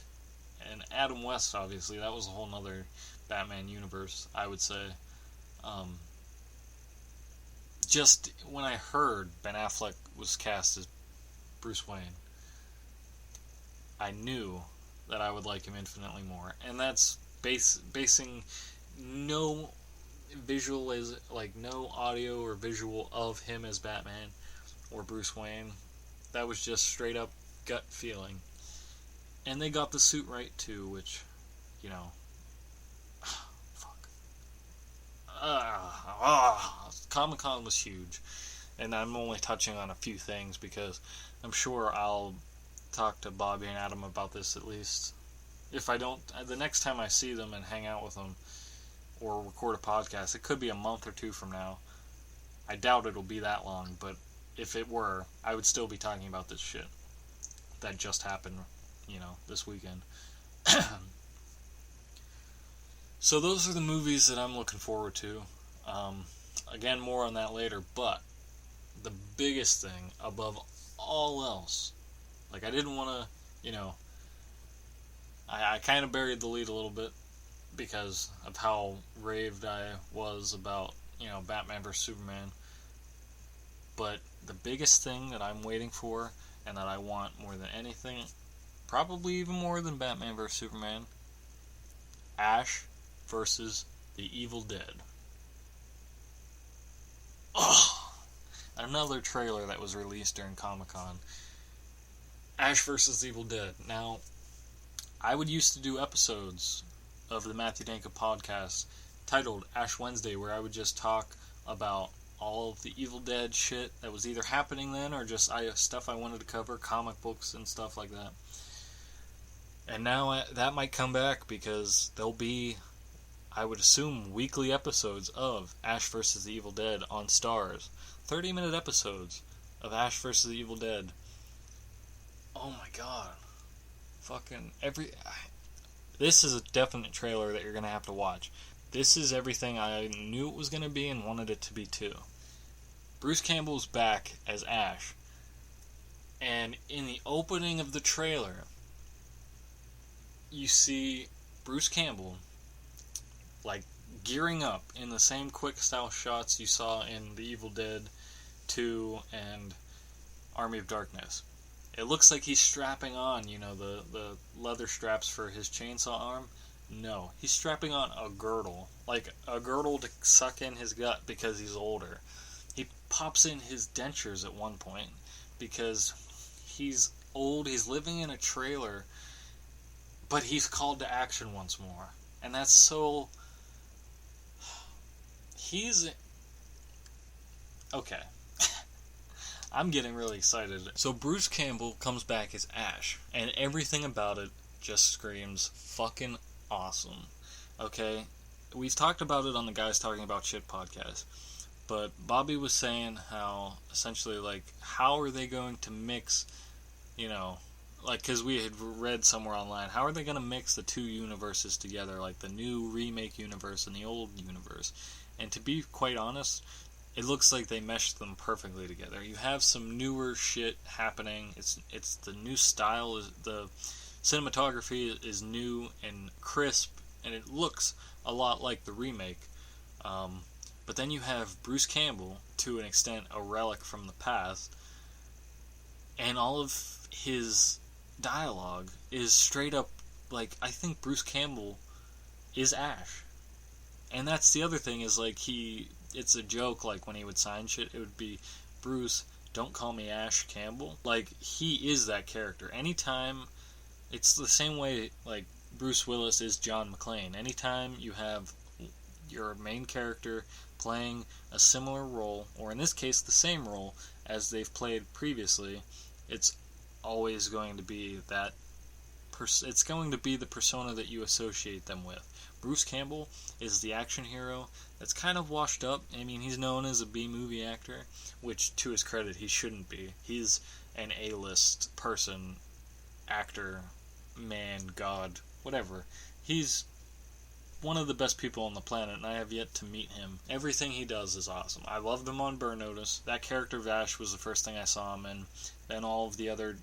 and Adam West, obviously, that was a whole nother Batman universe, I would say. Just when I heard Ben Affleck was cast as Bruce Wayne, I knew that I would like him infinitely more, and that's basing no no audio or visual of him as Batman or Bruce Wayne. That was just straight up gut feeling, and they got the suit right too, which, you know, Comic-Con was huge. And I'm only touching on a few things because I'm sure I'll talk to Bobby and Adam about this at least. If I don't, the next time I see them and hang out with them or record a podcast, it could be a month or two from now. I doubt it'll be that long, but if it were, I would still be talking about this shit that just happened, you know, this weekend. So those are the movies that I'm looking forward to. Again, more on that later, but the biggest thing above all else, like, I didn't want to, you know, I kind of buried the lead a little bit because of how raved I was about, you know, Batman vs. Superman, but the biggest thing that I'm waiting for and that I want more than anything, probably even more than Batman vs. Superman, Ash versus the Evil Dead. Oh! Another trailer that was released during Comic-Con. Ash vs. Evil Dead. Now, I would used to do episodes of the Matthew Danko Podcast titled Ash Wednesday, where I would just talk about all of the Evil Dead shit that was either happening then or just stuff I wanted to cover, comic books and stuff like that. And now that might come back because there'll be, I would assume, weekly episodes of Ash vs. the Evil Dead on Starz. 30-minute episodes of Ash vs. the Evil Dead. Oh my god. Fucking this is a definite trailer that you're going to have to watch. This is everything I knew it was going to be and wanted it to be too. Bruce Campbell's back as Ash. And in the opening of the trailer, you see Bruce Campbell, like, gearing up in the same quick style shots you saw in The Evil Dead 2 and Army of Darkness. It looks like he's strapping on, you know, the leather straps for his chainsaw arm. No, he's strapping on a girdle. Like, a girdle to suck in his gut because he's older. pops in his dentures at one point because he's old, he's living in a trailer, but he's called to action once more. And that's so... Okay. I'm getting really excited. So Bruce Campbell comes back as Ash, and everything about it just screams fucking awesome. Okay? We've talked about it on the Guys Talking About Shit podcast, but Bobby was saying how, essentially, like, how are they going to mix, you know, like, because we had read somewhere online, how are they going to mix the two universes together, like the new remake universe and the old universe? And to be quite honest, it looks like they meshed them perfectly together. You have some newer shit happening. It's the new style. The cinematography is new and crisp, and it looks a lot like the remake. But then you have Bruce Campbell, to an extent, a relic from the past, and all of his dialogue is straight up, like, I think Bruce Campbell is Ash. And that's the other thing, is, like, it's a joke, like, when he would sign shit, it would be, Bruce, don't call me Ash Campbell. Like, he is that character. Anytime, it's the same way, like, Bruce Willis is John McClane. Anytime you have your main character playing a similar role, or in this case, the same role as they've played previously, it's always going to be that it's going to be the persona that you associate them with. Bruce Campbell is the action hero that's kind of washed up. I mean, he's known as a B-movie actor, which, to his credit, he shouldn't be. He's an A-list person, actor, man, god, whatever. He's one of the best people on the planet, and I have yet to meet him. Everything he does is awesome. I loved him on Burn Notice. That character Vash was the first thing I saw him in. Then all of the other,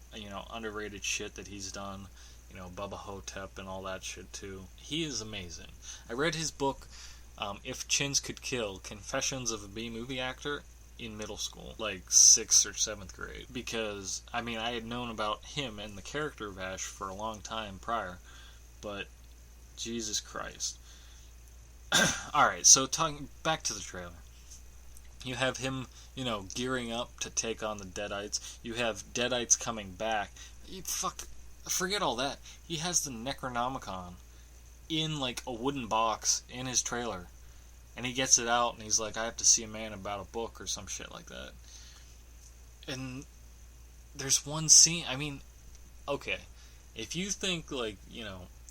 underrated shit that he's done. Bubba Hotep and all that shit too. He is amazing. I read his book, If Chins Could Kill, Confessions of a B-Movie Actor, in middle school, like 6th or 7th grade. Because, I had known about him and the character Vash for a long time prior, but Jesus Christ. Alright, so talking back to the trailer. You have him, gearing up to take on the Deadites. You have Deadites coming back. Forget all that. He has the Necronomicon in, like, a wooden box in his trailer. And he gets it out, and he's like, I have to see a man about a book, or some shit like that. And there's one scene, okay. If you think, like,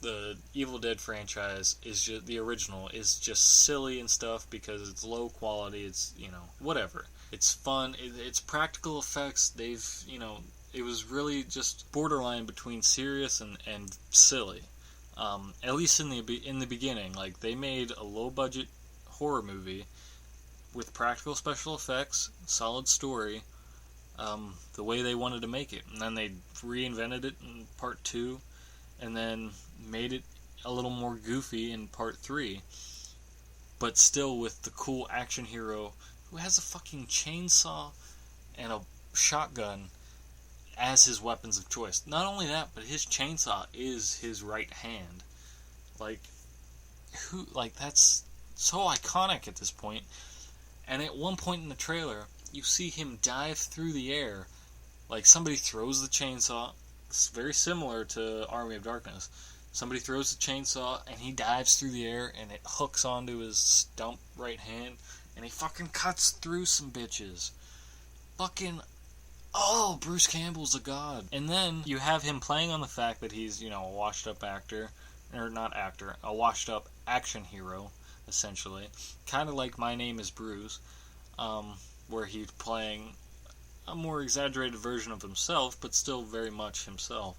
the Evil Dead franchise is just, the original, is just silly and stuff because it's low quality, it's, whatever. It's fun, it's practical effects, they've, it was really just borderline between serious and silly. At least in the beginning, like, they made a low-budget horror movie with practical special effects, solid story, the way they wanted to make it. And then they reinvented it in part 2, and then made it a little more goofy in part 3, but still with the cool action hero who has a fucking chainsaw and a shotgun as his weapons of choice. Not only that, but his chainsaw is his right hand. That's so iconic at this point. And at one point in the trailer, you see him dive through the air, like somebody throws the chainsaw. It's very similar to Army of Darkness. Somebody throws the chainsaw, and he dives through the air, and it hooks onto his stump right hand, and he fucking cuts through some bitches. Oh, Bruce Campbell's a god. And then you have him playing on the fact that he's, a washed-up actor, or not actor, a washed-up action hero, essentially. Kind of like My Name is Bruce, where he's playing a more exaggerated version of himself, but still very much himself.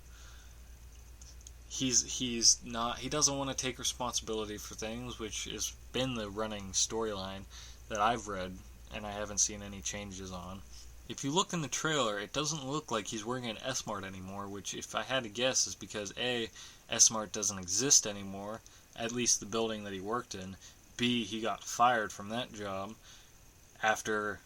He doesn't want to take responsibility for things, which has been the running storyline that I've read, and I haven't seen any changes on. If you look in the trailer, it doesn't look like he's working at S-Mart anymore, which, if I had to guess, is because A, S-Mart doesn't exist anymore, at least the building that he worked in. B, he got fired from that job after,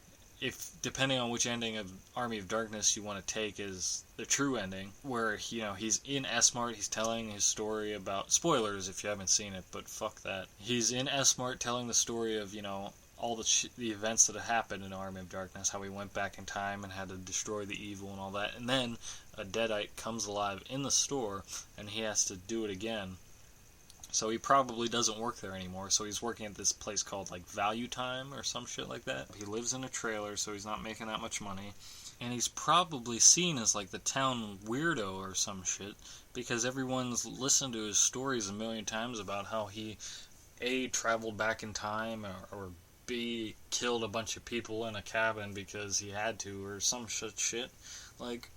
depending on which ending of Army of Darkness you want to take is the true ending, where, he's in S-Mart, he's telling his story about, spoilers if you haven't seen it, but fuck that. He's in S-Mart telling the story of, all the events that had happened in Army of Darkness, how he went back in time and had to destroy the evil and all that, and then a Deadite comes alive in the store, and he has to do it again. So he probably doesn't work there anymore, so he's working at this place called, like, Value Time or some shit like that. He lives in a trailer, so he's not making that much money. And he's probably seen as, like, the town weirdo or some shit, because everyone's listened to his stories a million times about how he, A, traveled back in time, or B, killed a bunch of people in a cabin because he had to, or some shit. Like,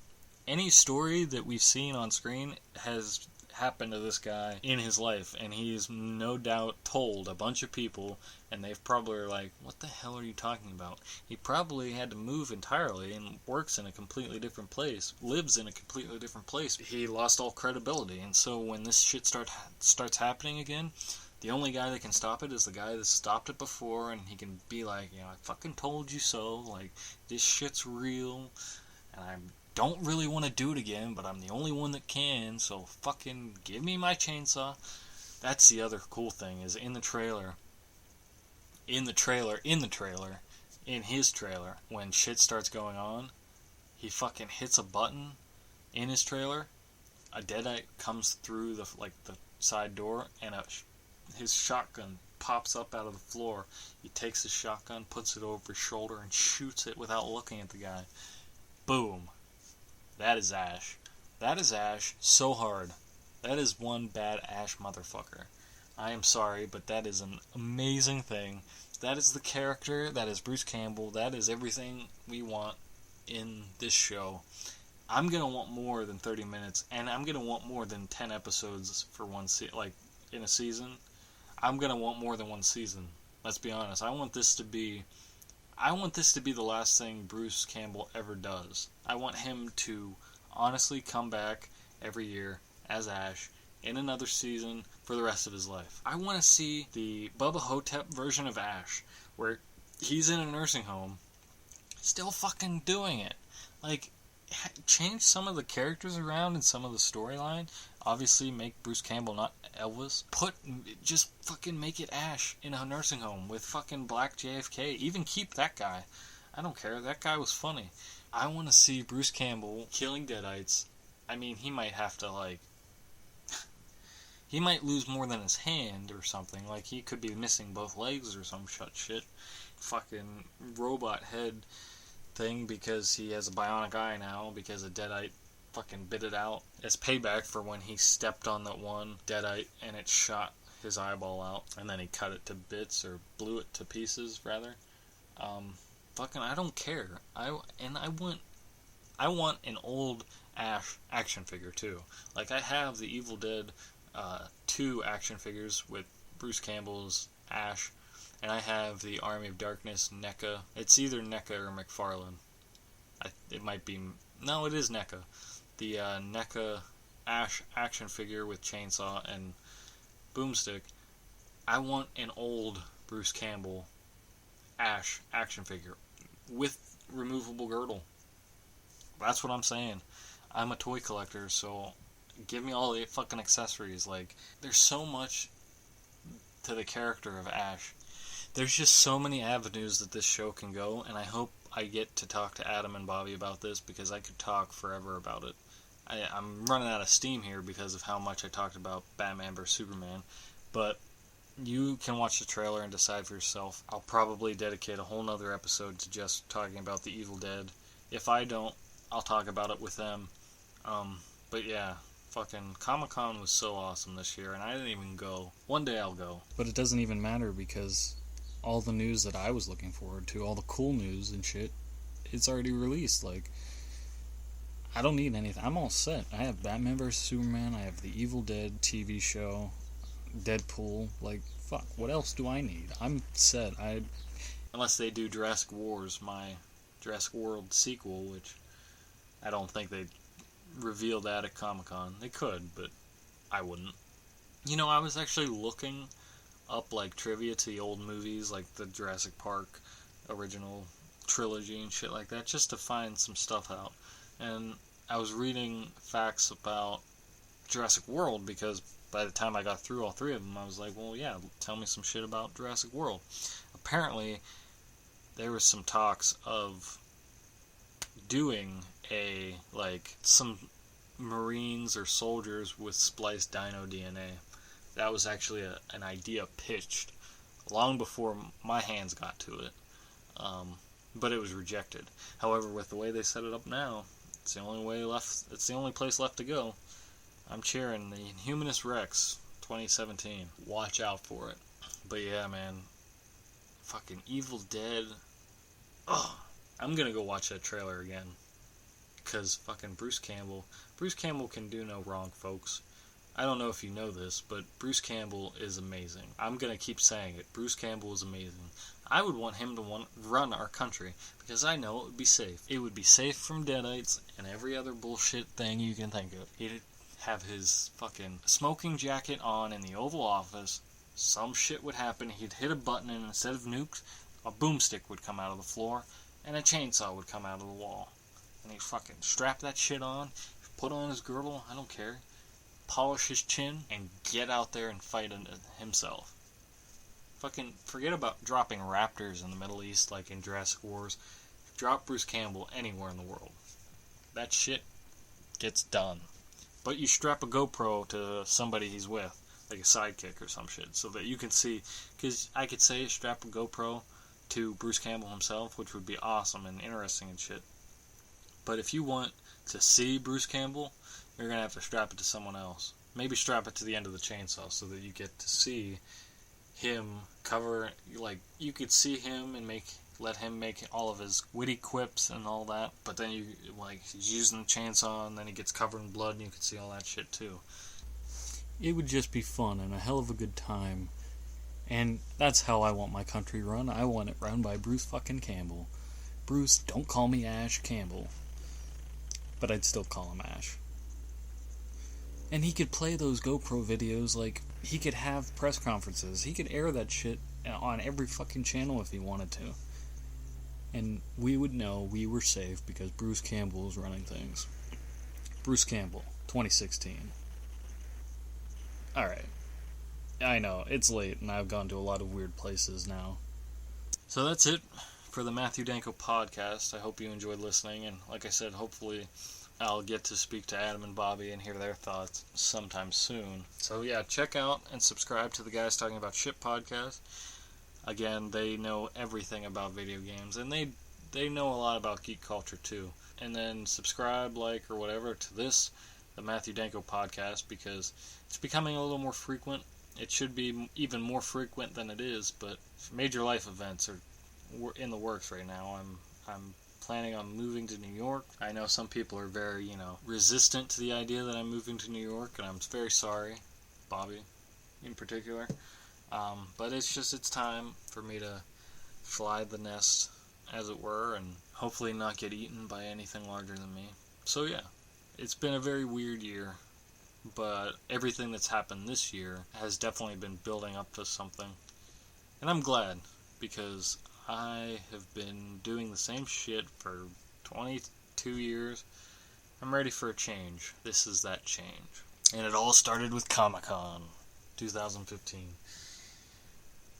any story that we've seen on screen has happened to this guy in his life, and he's no doubt told a bunch of people, and they've probably are like, what the hell are you talking about? He probably had to move entirely and works in a completely different place, lives in a completely different place. He lost all credibility, and so when this shit starts happening again, the only guy that can stop it is the guy that stopped it before, and he can be like, you know, I fucking told you so, like, this shit's real, and I don't really want to do it again, but I'm the only one that can, so fucking give me my chainsaw. That's the other cool thing, is in his trailer, when shit starts going on, he fucking hits a button in his trailer, a Deadite comes through the side door, and his shotgun pops up out of the floor. He takes his shotgun, puts it over his shoulder, and shoots it without looking at the guy. Boom. That is Ash. That is Ash so hard. That is one bad Ash motherfucker. I am sorry, but that is an amazing thing. That is the character. That is Bruce Campbell. That is everything we want in this show. I'm going to want more than 30 minutes, and I'm going to want more than 10 episodes for one in a season. I'm going to want more than one season. Let's be honest. I want this to be the last thing Bruce Campbell ever does. I want him to honestly come back every year as Ash in another season for the rest of his life. I want to see the Bubba Hotep version of Ash, where he's in a nursing home, still fucking doing it. Like, change some of the characters around and some of the storyline. Obviously, make Bruce Campbell not Elvis. Just fucking make it Ash in a nursing home with fucking Black JFK. Even keep that guy. I don't care. That guy was funny. I want to see Bruce Campbell killing Deadites. I mean, he might have to, he might lose more than his hand or something. Like, he could be missing both legs or some shit. Fucking robot head thing because he has a bionic eye now because a Deadite fucking bit it out as payback for when he stepped on that one Deadite and it shot his eyeball out, and then he cut it to bits, or blew it to pieces rather. I don't care. I want an old Ash action figure too. Like, I have the Evil Dead 2 action figures with Bruce Campbell's Ash, and I have the Army of Darkness NECA. It's either NECA or McFarlane. It might be... No, it is NECA. The NECA Ash action figure with chainsaw and boomstick. I want an old Bruce Campbell Ash action figure with removable girdle. That's what I'm saying. I'm a toy collector, so give me all the fucking accessories. Like, there's so much to the character of Ash. There's just so many avenues that this show can go, and I hope I get to talk to Adam and Bobby about this, because I could talk forever about it. I'm running out of steam here because of how much I talked about Batman vs. Superman, but you can watch the trailer and decide for yourself. I'll probably dedicate a whole nother episode to just talking about the Evil Dead. If I don't, I'll talk about it with them. But yeah, fucking Comic-Con was so awesome this year, and I didn't even go. One day I'll go. But it doesn't even matter, because all the news that I was looking forward to, all the cool news and shit, it's already released. Like, I don't need anything. I'm all set. I have Batman vs. Superman, I have the Evil Dead TV show, Deadpool. Like, fuck, what else do I need? I'm set. Unless they do Jurassic Wars, my Jurassic World sequel, which I don't think they'd reveal that at Comic-Con. They could, but I wouldn't. You know, I was actually looking up, like, trivia to the old movies, like the Jurassic Park original trilogy and shit like that, just to find some stuff out. And I was reading facts about Jurassic World because by the time I got through all 3 of them, I was like, well, yeah, tell me some shit about Jurassic World. Apparently, there was some talks of doing some Marines or soldiers with spliced dino DNA. That was actually an idea pitched long before my hands got to it. But it was rejected. However, with the way they set it up now, it's the only place left to go. I'm cheering the Inhumanus Rex 2017. Watch out for it. But yeah, man. Fucking Evil Dead. Oh, I'm gonna go watch that trailer again. Because fucking Bruce Campbell can do no wrong, folks. I don't know if you know this, but Bruce Campbell is amazing. I'm gonna keep saying it. Bruce Campbell is amazing. I would want him to run our country, because I know it would be safe. It would be safe from deadites and every other bullshit thing you can think of. He'd have his fucking smoking jacket on in the Oval Office. Some shit would happen. He'd hit a button, and instead of nukes, a boomstick would come out of the floor, and a chainsaw would come out of the wall. And he'd fucking strap that shit on, put on his girdle, I don't care, polish his chin, and get out there and fight himself. Fucking forget about dropping raptors in the Middle East like in Jurassic Wars. Drop Bruce Campbell anywhere in the world. That shit gets done. But you strap a GoPro to somebody he's with, like a sidekick or some shit, so that you can see. Because I could say strap a GoPro to Bruce Campbell himself, which would be awesome and interesting and shit. But if you want to see Bruce Campbell, you're going to have to strap it to someone else. Maybe strap it to the end of the chainsaw so that you get to see him cover, like, you could see him and let him make all of his witty quips and all that. But then he's using the chainsaw and then he gets covered in blood and you can see all that shit too. It would just be fun and a hell of a good time. And that's how I want my country run. I want it run by Bruce fucking Campbell. Bruce, don't call me Ash Campbell. But I'd still call him Ash. And he could play those GoPro videos, like, he could have press conferences. He could air that shit on every fucking channel if he wanted to. And we would know we were safe because Bruce Campbell is running things. Bruce Campbell, 2016. Alright. I know, it's late and I've gone to a lot of weird places now. So that's it for the Matthew Danko Podcast. I hope you enjoyed listening, and like I said, hopefully I'll get to speak to Adam and Bobby and hear their thoughts sometime soon. So yeah, check out and subscribe to the Guys Talking About Shit podcast. Again, they know everything about video games, and they know a lot about geek culture too. And then subscribe, like, or whatever to the Matthew Danko Podcast, because it's becoming a little more frequent. It should be even more frequent than it is, but major life events are in the works right now. I'm planning on moving to New York. I know some people are very, resistant to the idea that I'm moving to New York, and I'm very sorry, Bobby in particular. But it's time for me to fly the nest, as it were, and hopefully not get eaten by anything larger than me. So yeah, it's been a very weird year, but everything that's happened this year has definitely been building up to something. And I'm glad, because I have been doing the same shit for 22 years. I'm ready for a change. This is that change. And it all started with Comic-Con 2015.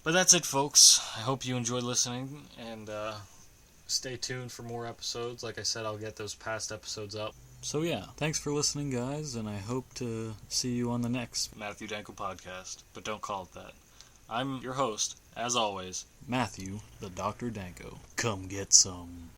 But that's it, folks. I hope you enjoyed listening, and stay tuned for more episodes. Like I said, I'll get those past episodes up. So yeah, thanks for listening, guys, and I hope to see you on the next Matthew Danko Podcast. But don't call it that. I'm your host, as always, Matthew, the Dr. Danko. Come get some.